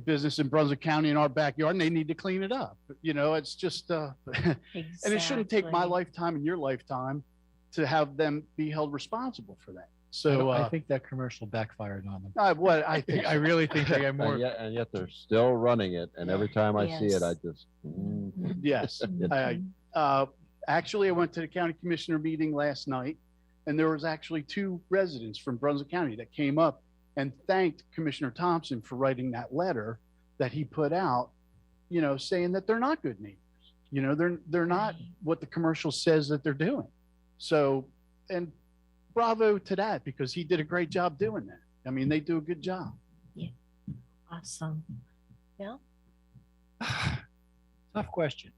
business in Brunswick County in our backyard, and they need to clean it up. It's just, and it shouldn't take my lifetime and your lifetime to have them be held responsible for that. So I think that commercial backfired on them. I really think they got more. And yet they're still running it. And every time I see it, I just. Yes. Actually, I went to the county commissioner meeting last night, and there was actually 2 residents from Brunswick County that came up and thanked Commissioner Thompson for writing that letter that he put out, saying that they're not good neighbors. They're not what the commercial says that they're doing. So, and bravo to that, because he did a great job doing that. I mean, they do a good job. Yeah. Awesome. Bill? Tough question.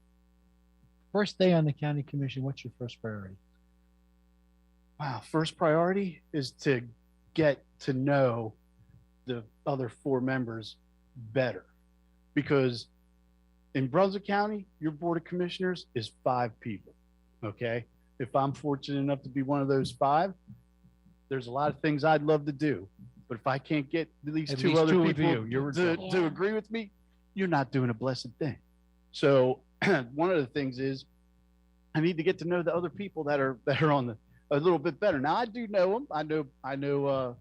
First day on the county commission, what's your first priority? Wow. First priority is to get to know the other 4 members better, because in Brunswick County, your board of commissioners is 5 people. Okay. If I'm fortunate enough to be one of those 5, there's a lot of things I'd love to do, but if I can't get at least 2 other people to agree with me, you're not doing a blessed thing. So one of the things is I need to get to know the other people that are on a little bit better. Now I do know them. I know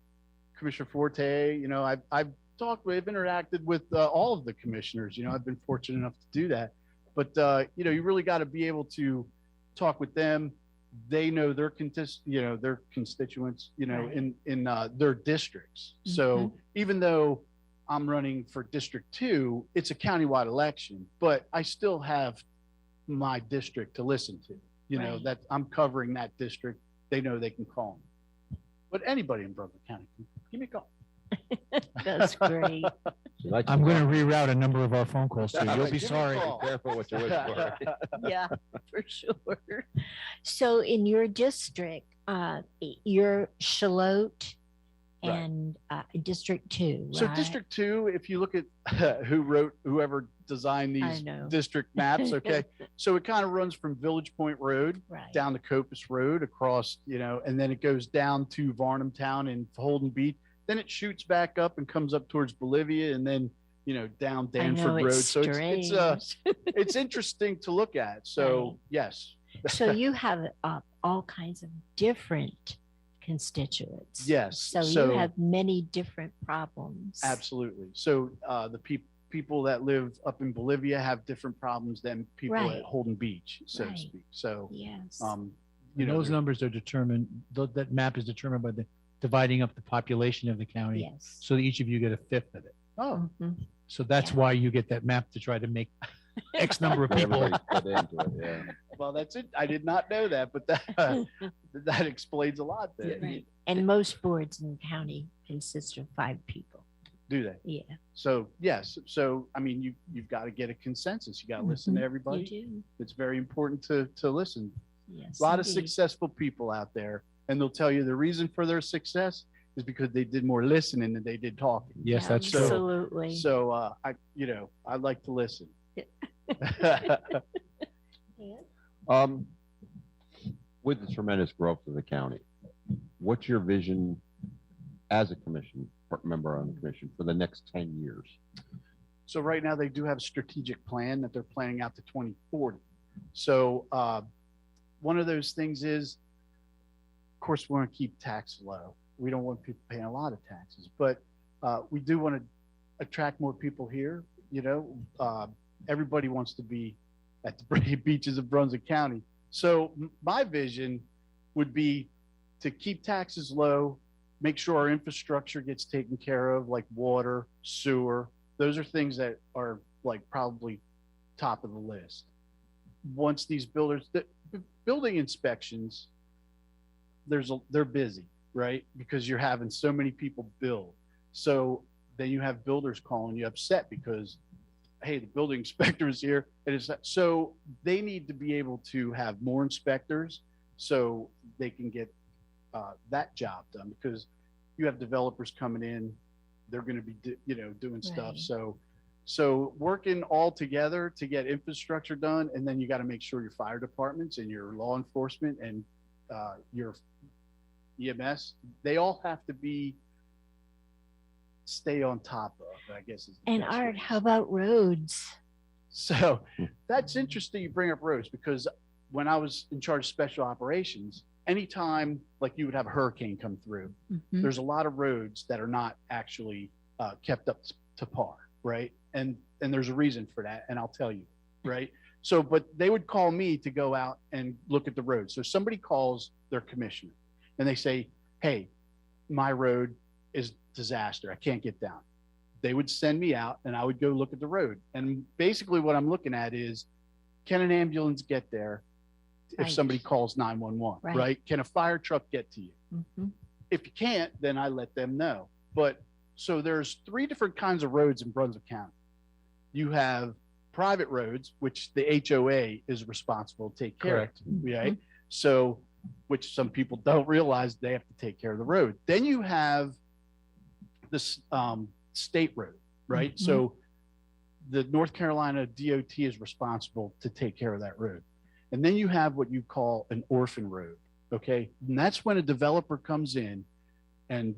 Commissioner Forte. I've talked with, interacted with all of the commissioners. I've been fortunate enough to do that. But you really got to be able to talk with them. They know their constituents. Right. in their districts. So even though I'm running for District 2, it's a countywide election, but I still have my district to listen to. Right. That I'm covering that district. They know they can call me. But anybody in Brunswick County, give me a call. That's great. I'm going to reroute a number of our phone calls to you. You'll be sorry. Be careful what you wish for. Yeah, for sure. So in your district, you're Shallotte and District 2, right? So District 2, if you look at whoever designed these district maps, okay, so it kind of runs from Village Point Road down to Copus Road across, and then it goes down to Varnum Town and Holden Beach. Then it shoots back up and comes up towards Bolivia, and then down Danford Road. So it's interesting to look at. So yes. So you have all kinds of different constituents. Yes. So you have many different problems. Absolutely. So the people that live up in Bolivia have different problems than people at Holden Beach, so to speak. So yes. Those numbers are determined. That map is determined by the dividing up the population of the county. Yes. So that each of you get a 5th of it. Oh. So that's why you get that map, to try to make X number of people. Well, that's it. I did not know that, but that explains a lot there. Right. And most boards in the county consist of 5 people. Do they? Yeah. So yes. So I mean, you've got to get a consensus. You got to listen to everybody. You do. It's very important to listen. Yes, A lot of indeed. successful people out there, and they'll tell you the reason for their success is because they did more listening than they did talking. Yes, that's true. Absolutely. So I like to listen. With the tremendous growth of the county, what's your vision as a commission member on the commission for the next 10 years? So right now they do have a strategic plan that they're planning out to 2040. So one of those things is, of course, we want to keep taxes low. We don't want people paying a lot of taxes, but we do want to attract more people here. You know, everybody wants to be at the pretty beaches of Brunswick County. So my vision would be to keep taxes low, make sure our infrastructure gets taken care of, like water, sewer. Those are things that are like probably top of the list. Once these building inspections, they're busy, right? Because you're having so many people build. So then you have builders calling you upset because, hey, the building inspector is here. And so they need to be able to have more inspectors so they can get that job done, because you have developers coming in, they're going to be doing stuff. So working all together to get infrastructure done, and then you got to make sure your fire departments and your law enforcement and your EMS, they all have to stay on top of, I guess. And Art, how about roads? So that's interesting you bring up roads, because when I was in charge of special operations, anytime like you would have a hurricane come through, there's a lot of roads that are not actually kept up to par, right? And there's a reason for that, and I'll tell you, right? So, but they would call me to go out and look at the road. So somebody calls their commissioner and they say, hey, my road is disaster. I can't get down. They would send me out and I would go look at the road. And basically what I'm looking at is, can an ambulance get there if somebody calls 911, right? Can a fire truck get to you? If you can't, then I let them know. But so there's 3 different kinds of roads in Brunswick County. You have private roads, which the HOA is responsible to take care of, right? So, which some people don't realize they have to take care of the road. Then you have this state road, right? So the North Carolina DOT is responsible to take care of that road. And then you have what you call an orphan road, okay? And that's when a developer comes in and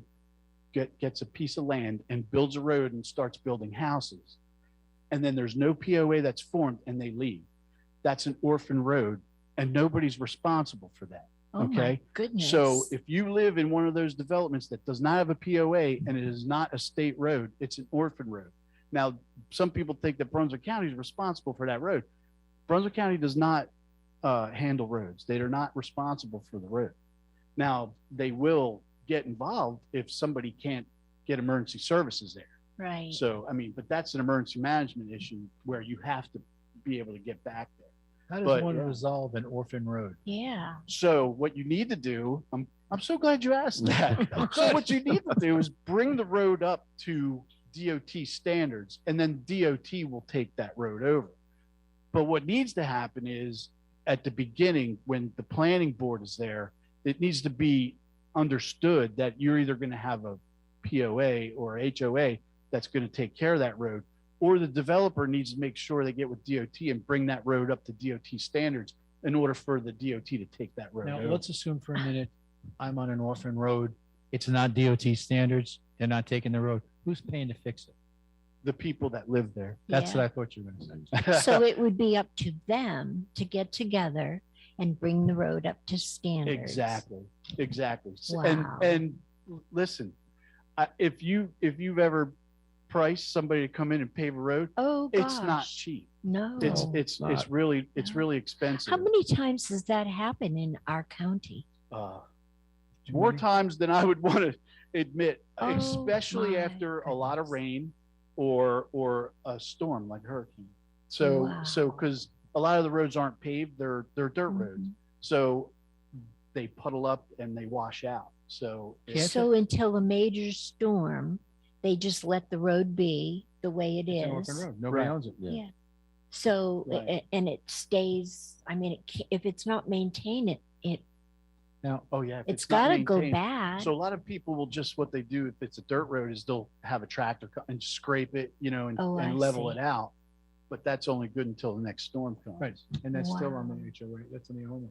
gets a piece of land and builds a road and starts building houses. And then there's no POA that's formed and they leave. That's an orphan road and nobody's responsible for that. Okay. My goodness. So if you live in one of those developments that does not have a POA and it is not a state road, it's an orphan road. Now, some people think that Brunswick County is responsible for that road. Brunswick County does not handle roads. They are not responsible for the road. Now, they will get involved if somebody can't get emergency services there. Right. So, I mean, but that's an emergency management issue where you have to be able to get back there. How does one resolve an orphan road? Yeah. So what you need to do, I'm so glad you asked that. So what you need to do is bring the road up to DOT standards, and then DOT will take that road over. But what needs to happen is at the beginning, when the planning board is there, it needs to be understood that you're either going to have a POA or HOA that's going to take care of that road, or the developer needs to make sure they get with DOT and bring that road up to DOT standards in order for the DOT to take that road Now, over. let's assume for a minute I'm on an orphan road. It's not DOT standards. They're not taking the road. Who's paying to fix it? The people that live there. That's Yeah. what I thought you were going to say. So it would be up to them to get together and bring the road up to standards. Exactly. Wow. And listen, if you've ever priced somebody to come in and pave a road, oh, it's not gosh. cheap. No. It's really expensive. How many times does that happen in our county? More times than I would want to admit, Oh, especially my after a lot of rain or a storm like a hurricane. So Wow. because a lot of the roads aren't paved, they're dirt roads. So they puddle up and they wash out. So So until a major storm, They just let the road be the way it It's an is. orphan road. Nobody owns it. Yeah. So, Right. and it stays, I mean, if it's not maintained, it Now, Oh, yeah. if it's not got to go maintained. bad. So a lot of people will just, what they do if it's a dirt road is they'll have a tractor and scrape it, you know, and, Oh, I level see. it out. But that's only good until the next storm comes. right, and that's still on the Wow. HOA. That's on the homeowners.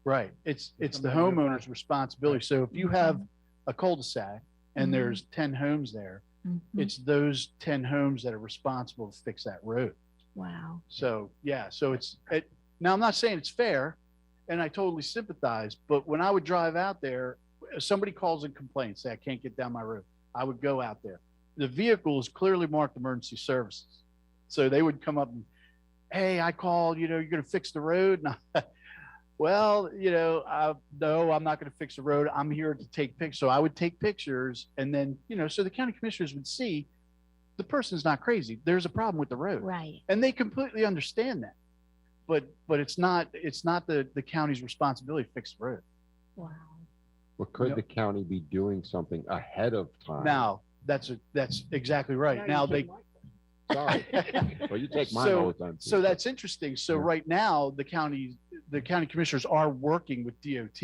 Right. It's the Somebody would homeowner's apply. responsibility. So if you have a cul-de-sac and Mhm. there's 10 homes there, Mhm. it's those 10 homes that are responsible to fix that road. Wow. So, yeah, so now I'm not saying it's fair and I totally sympathize, but when I would drive out there, if somebody calls and complains, say I can't get down my road, I would go out there. The vehicle is clearly marked emergency services. So they would come up and, hey, I called, you know, you're going to fix the road. And well, you know, no, I'm not going to fix the road. I'm here to take pictures. So I would take pictures and then, you know, so the county commissioners would see the person's not crazy. There's a problem with the road. Right. And they completely understand that. But it's not the county's responsibility to fix the road. Wow. Well, could the county be doing something ahead of time? Now, that's exactly right. Now they Sorry. Well, you take mine all the time. So that's interesting. So right now, the county commissioners are working with DOT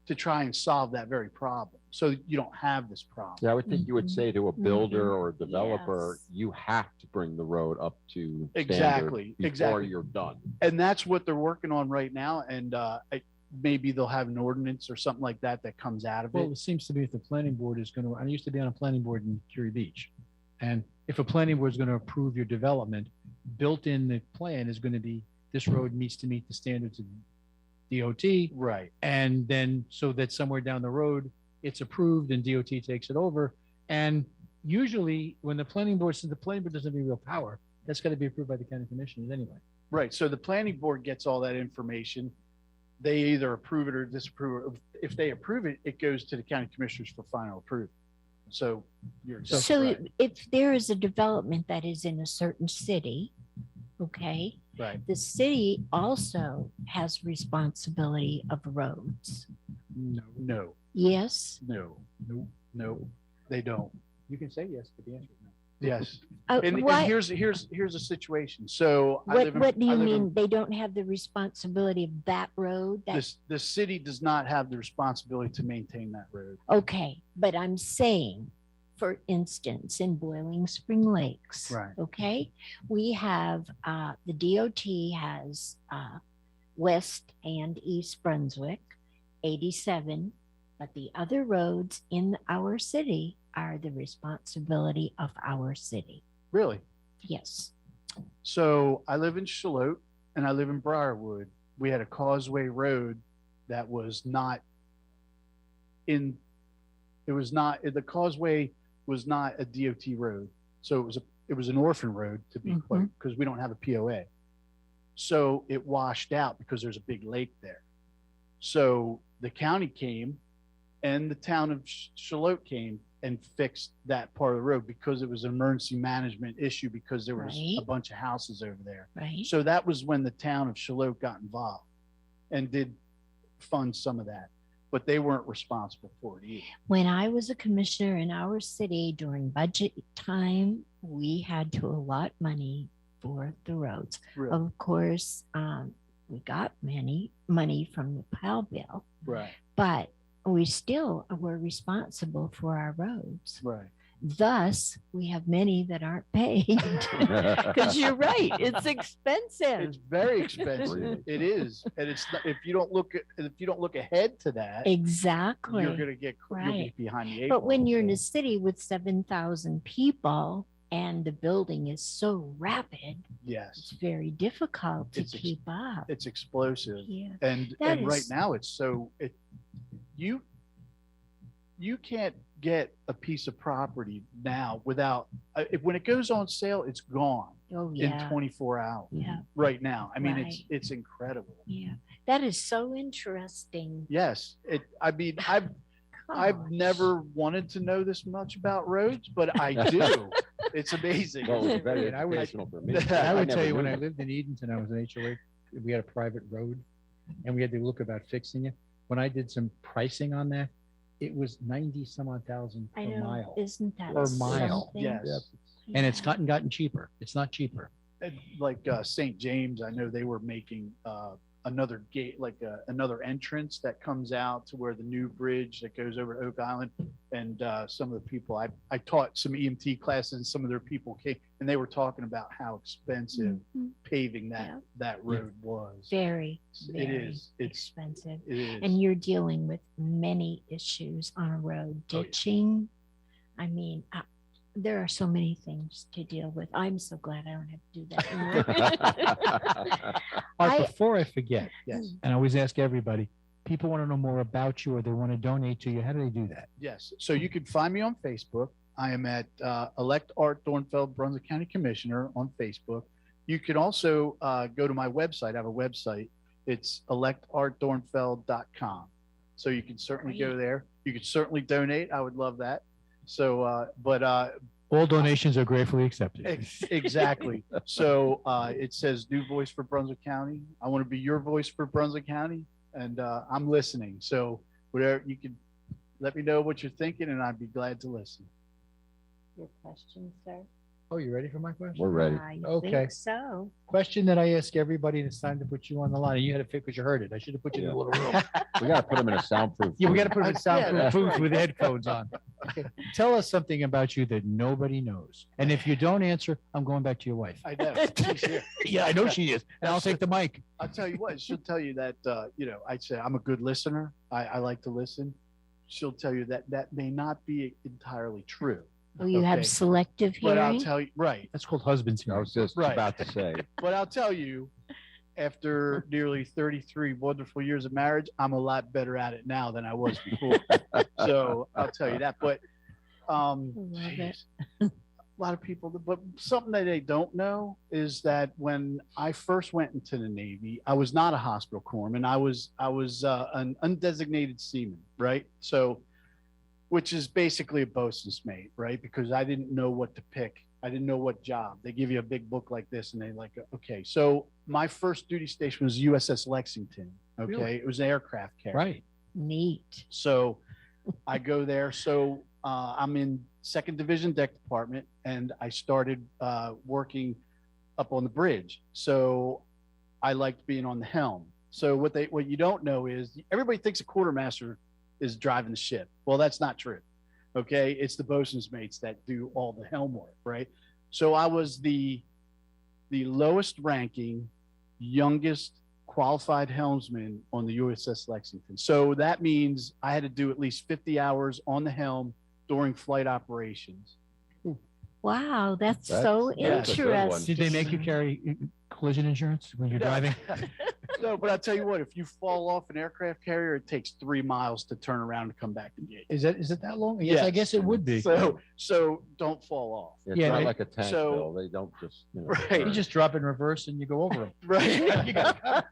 to try and solve that very problem. So you don't have this problem. Yeah, I would think you would say to a builder or a Mm-hmm. developer, you have to bring the road up to standard Exactly. before Exactly. you're done. And that's what they're working on right now. And maybe they'll have an ordinance or something like that that comes out of Well, it. it seems to be if the planning board is going to, I used to be on a planning board in Curie Beach. And if a planning board is going to approve your development, built in the plan is going to be, this road needs to meet the standards of DOT. Right. And then so that somewhere down the road, it's approved and DOT takes it over. And usually when the planning board, since the planning board doesn't have any real power, that's got to be approved by the county commissioners anyway. Right. So the planning board gets all that information. They either approve it or disapprove it. If they approve it, it goes to the county commissioners for final approval. So you're exactly So right. if there is a development that is in a certain city, okay, Right. the city also has responsibility of roads. No. Yes. No, they don't. You can say yes, but the answer is no. Yes. Oh, And why- here's a situation. So What do you mean they don't have the responsibility of that road? The city does not have the responsibility to maintain that road. Okay, but I'm saying, for instance, in Boiling Spring Lakes. Right. Okay, we have, the DOT has West and East Brunswick, 87, but the other roads in our city are the responsibility of our city. Really? Yes. So I live in Shallotte and I live in Briarwood. We had a causeway road that was not the causeway was not a DOT road. So it was an orphan road to be quite, because we don't have a POA. So it washed out because there's a big lake there. So the county came and the town of Shallotte came and fixed that part of the road because it was an emergency management issue because there was a bunch of houses over there. Right. So that was when the town of Shallotte got involved and did fund some of that, but they weren't responsible for it either. When I was a commissioner in our city during budget time, we had to allot money for the roads. Really? Of course, we got money from the Powell bill, Right. but we still were responsible for our roads. Right. Thus, we have many that aren't paid. Because you're right, it's expensive. It's very expensive. It is, and it's not, if you don't look ahead to that, Exactly. you're gonna get Right. behind the eight But ball. when you're in a city with 7,000 people and the building is so rapid, Yes, it's very difficult to It's ex- keep up. it's explosive. Yeah. And That right is- now it's so you can't get a piece of property now without when it goes on sale, it's gone Oh, in yeah. 24 hours. Yeah. Right now. I mean, Right. it's incredible. Yeah. That is so interesting. Yes. I've never wanted to know this much about roads, but I do. It's amazing. Well, it's very And I would- educational for me. I would never tell you, knew when I that. lived in Edenton, I was an HOA, we had a private road and we had to look about fixing it. When I did some pricing on that, it was 90 some odd thousand per I know. mile. Isn't that per mile? something? Yes. And it's gotten cheaper. It's not cheaper. And like St. James, I know they were making another gate, like another entrance that comes out to where the new bridge that goes over to Oak Island. And some of the people, I taught some EMT classes, and some of their people came, and they were talking about how expensive paving that road was. Very, It very is. It's expensive. It is. And you're dealing with many issues on a road. Ditching. I mean, there are so many things to deal with. I'm so glad I don't have to do that. Art, before I forget, Yes. and I always ask everybody, people want to know more about you or they want to donate to you. How do they do that? Yes. So you can find me on Facebook. I am at Elect Art Domfield, Brunswick County Commissioner on Facebook. You can also go to my website. I have a website. It's electartdornfeld.com. So you can certainly go there. You can certainly donate. I would love that. So, all donations are gratefully accepted. Exactly. So it says new voice for Brunswick County. I want to be your voice for Brunswick County, and I'm listening. So whatever you can let me know what you're thinking, and I'd be glad to listen. Your question, sir? Oh, you ready for my question? We're ready. I Okay. think so. Question that I ask everybody, and it's time to put you on the line. And you had to pick because you heard it. I should have put you in a little room. We got to put them in a soundproof. Yeah, we got to booth. put them in soundproof booths with headphones on. Okay. Tell us something about you that nobody knows. And if you don't answer, I'm going back to your wife. I know. She's here. Yeah, I know she is. And I'll take the mic. I'll tell you what, she'll tell you that, I'd say I'm a good listener. I like to listen. She'll tell you that that may not be entirely true. Oh, you have selective But I'll hearing? tell you, right. That's called husband's hearing. I was just Right. about to say. But I'll tell you, after nearly 33 wonderful years of marriage, I'm a lot better at it now than I was before. So I'll tell you that. But geez, a lot of people, but something that they don't know is that when I first went into the Navy, I was not a hospital corpsman. I was an undesignated seaman, right? So, which is basically a bosun's mate, right? Because I didn't know what to pick. I didn't know what job. They give you a big book like this, and they like, okay. So my first duty station was USS Lexington. Okay, Really? It was an aircraft carrier. Right. Neat. So I go there. So I'm in 2nd Division Deck Department, and I started working up on the bridge. So I liked being on the helm. So what you don't know is everybody thinks a quartermaster is driving the ship. Well, that's not true. Okay, it's the bosun's mates that do all the helm work, right? So I was the lowest ranking, youngest qualified helmsman on the USS Lexington. So that means I had to do at least 50 hours on the helm during flight operations. Wow, that's so That's a good one. interesting. Did they make you carry collision insurance when you're driving? No, but I'll tell you what, if you fall off an aircraft carrier, it takes 3 miles to turn around and come back and get you. Is it that long? Yes, I guess it would be. So don't fall off. It's not like a tank so- bill. They don't just, Right. You just drop in reverse and you go over them. Right.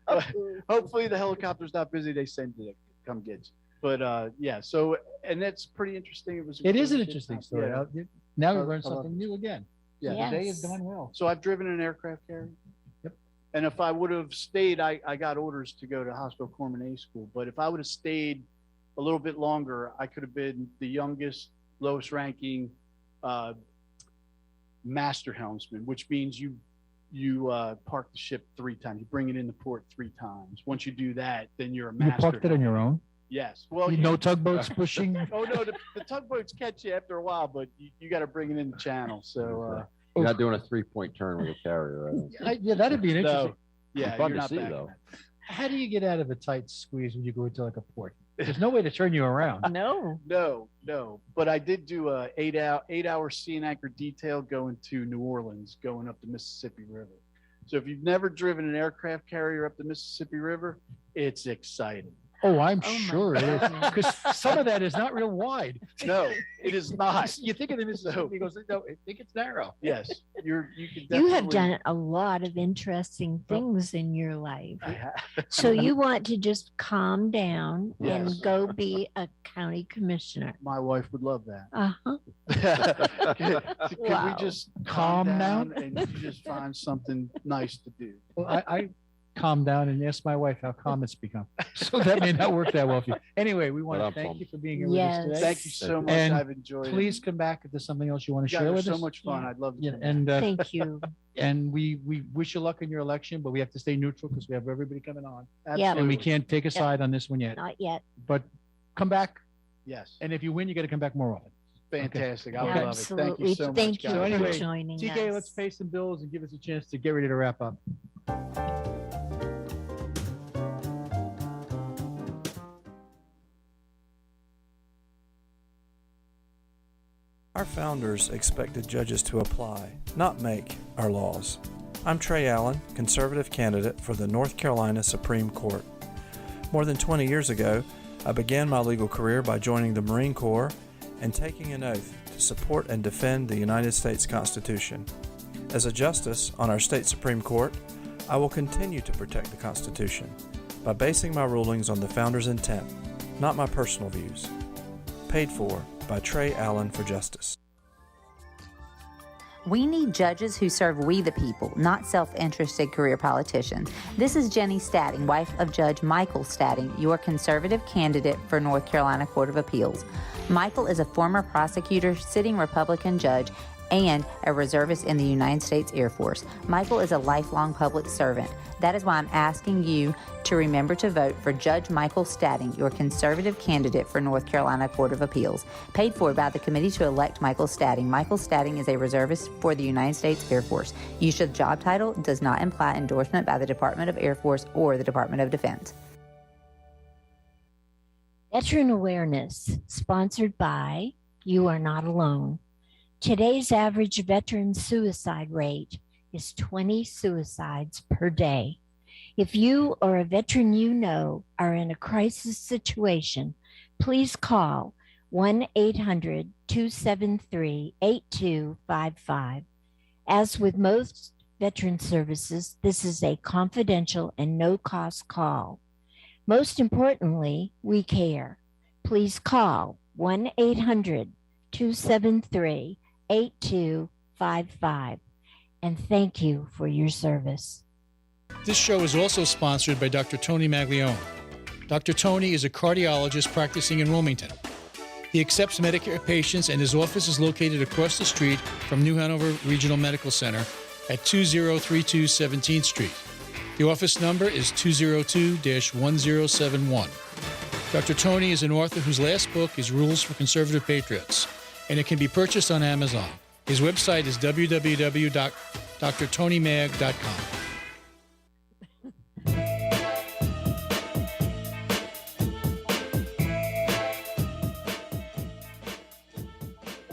Hopefully the helicopter's not busy. They send you to come get you. But yeah, so, and that's pretty interesting. It is an interesting story. Yeah. Now we I learned love something it. new again. Yeah. Today is done well. So I've driven an aircraft carrier. Yep. And if I would have stayed, I got orders to go to Hospital Corpsman A school. But if I would have stayed a little bit longer, I could have been the youngest, lowest ranking master helmsman, which means you park the ship 3 times. You bring it into port 3 times. Once you do that, then you're a You master. parked it on your own? Yes. Well, No tugboats pushing? Oh no, the tugboats catch you after a while, but you got to bring it in the channel. So You're not doing a 3-point turn with a carrier. Right? Yeah, that'd be an interesting. No. Yeah, Fun you're to not see, back. though. How do you get out of a tight squeeze when you go into like a port? There's no way to turn you around. No. No. But I did do a 8-hour sea and anchor detail going to New Orleans, going up the Mississippi River. So if you've never driven an aircraft carrier up the Mississippi River, it's exciting. Oh, I'm sure it is. Because some of that is not real wide. No, it is not. You think of the Mississippi, goes, no, I think it's narrow. Yes, you can You have definitely- done a lot of interesting things in your life. So you want to just calm down Yes. and go be a county commissioner. My wife would love that. Uh-huh. Can Wow. we just Calm down? and you just find something nice to do? Well, I calm down and ask my wife how calm it's become. So that may not work that well for you. Anyway, we want to thank you for being here with us today. Thank you so much. And I've enjoyed please come back if there's something else you want to it. share Yeah, with so us. much fun. I'd love to. Yeah, come back. and Thank you. and we wish you luck in your election, but we have to stay neutral because we have everybody coming on. Yeah. And we can't take a Yeah. side on this one yet. Not yet. But come back, Yes. and if you win, you got to come back more often. Fantastic. I Yeah, love it. Thank absolutely. you so much. Thank you guys. So anyway, for joining TK, us. let's pay some bills and give us a chance to get ready to wrap up. Our founders expected judges to apply, not make, our laws. I'm Trey Allen, conservative candidate for the North Carolina Supreme Court. More than 20 years ago, I began my legal career by joining the Marine Corps and taking an oath to support and defend the United States Constitution. As a justice on our state Supreme Court, I will continue to protect the Constitution by basing my rulings on the founders' intent, not my personal views. Paid for by Trey Allen for Justice. We need judges who serve we the people, not self-interested career politicians. This is Jenny Statting, wife of Judge Michael Statting, your conservative candidate for North Carolina Court of Appeals. Michael is a former prosecutor, sitting Republican judge, and a reservist in the United States Air Force. Michael is a lifelong public servant. That is why I'm asking you to remember to vote for Judge Michael Statting, your conservative candidate for North Carolina Court of Appeals. Paid for by the committee to elect Michael Statting. Michael Statting is a reservist for the United States Air Force. Use of job title does not imply endorsement by the Department of Air Force or the Department of Defense. Veteran Awareness, sponsored by You Are Not Alone. Today's average veteran suicide rate is 20 suicides per day. If you or a veteran you know are in a crisis situation, please call 1-800-273-8255. As with most veteran services, this is a confidential and no-cost call. Most importantly, we care. Please call 1-800-273-8255. And thank you for your service. This show is also sponsored by Dr. Tony Maglione. Dr. Tony is a cardiologist practicing in Wilmington. He accepts Medicare patients, and his office is located across the street from New Hanover Regional Medical Center at 2032 17th Street. The office number is 202-1071. Dr. Tony is an author whose last book is Rules for Conservative Patriots, and it can be purchased on Amazon. His website is www.drtonymag.com.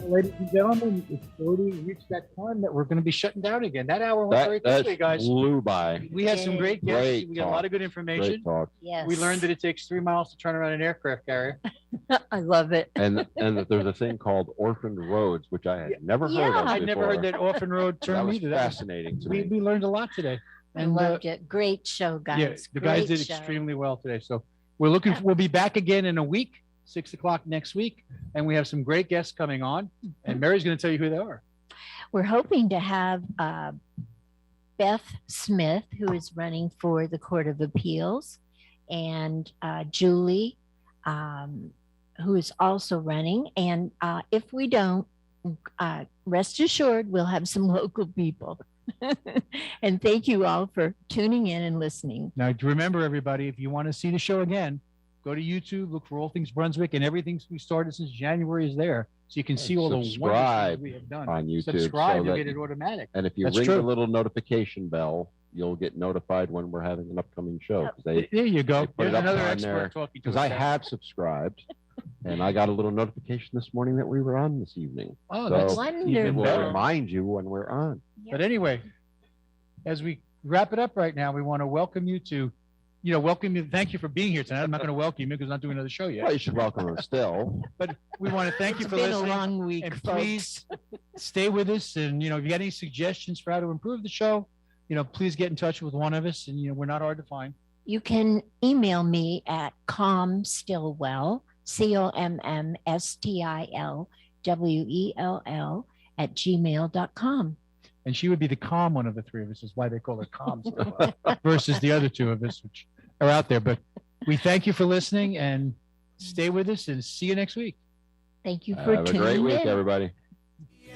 Ladies and gentlemen, it's already reached that time that we're going to be shutting down again. That hour went very quickly, guys. Flew by. We had some great guests. Great We got a lot of good information. Great talk. Yes. We learned that it takes 3 miles to turn around an aircraft carrier. I love it. And that there's a thing called orphaned roads, which I had never heard of I'd never heard that orphan road term That was either. fascinating to me. We learned a lot today. I loved it. Great show, guys. Yeah, the guys Great did show. extremely well today. So we'll be back again in a week, 6 o'clock next week. And we have some great guests coming on. And Mary's going to tell you who they are. We're hoping to have Beth Smith, who is running for the Court of Appeals, and Julie, who is also running. And if we don't, rest assured, we'll have some local people. And thank you all for tuning in and listening. Now, remember, everybody, if you want to see the show again, go to YouTube, look for All Things Brunswick, and everything we started since January is there. So you can see all the wonderful Subscribe things we have done. on YouTube. Subscribe, so you'll that- get it automatic. And if you That's ring true. the little notification bell, you'll get notified when we're having an upcoming show. 'Cause There you go. they put There's it up another on expert there, talking to because us I there. have subscribed, and I got a little notification this morning that we were on this evening. Oh, So that's wonderful. We'll remind you when we're on. But anyway, as we wrap it up right now, we want to welcome you to, welcome you. Thank you for being here tonight. I'm not going to welcome you because I'm not doing another show yet. Well, you should welcome them still. But we want to thank you It's for been a listening. long week, And folks. please stay with us. And, if you got any suggestions for how to improve the show, please get in touch with one of us. And, we're not hard to find. You can email me at comstillwell, COMMSTILWELL @gmail.com. And she would be the calm one of the three of us, is why they call her calm still, versus the other two of us, which are out there. But we thank you for listening, and stay with us, and see you next week. Thank you for Have a tuning great week, in. everybody.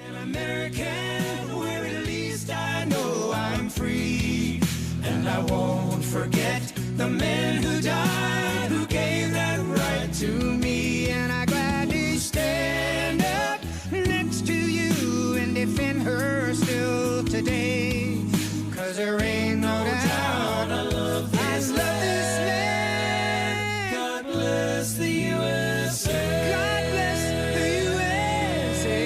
An American, where at least I know I'm free. And I won't forget the men who died, who gave that right to me. And I gladly stand up next to you and defend her still today. 'Cause there ain't no doubt I love this land. God bless the USA. God bless the USA.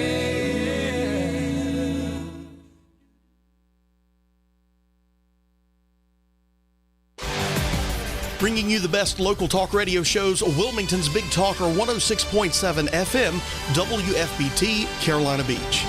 Bringing you the best local talk radio shows, Wilmington's Big Talker 106.7 FM, WFBT, Carolina Beach.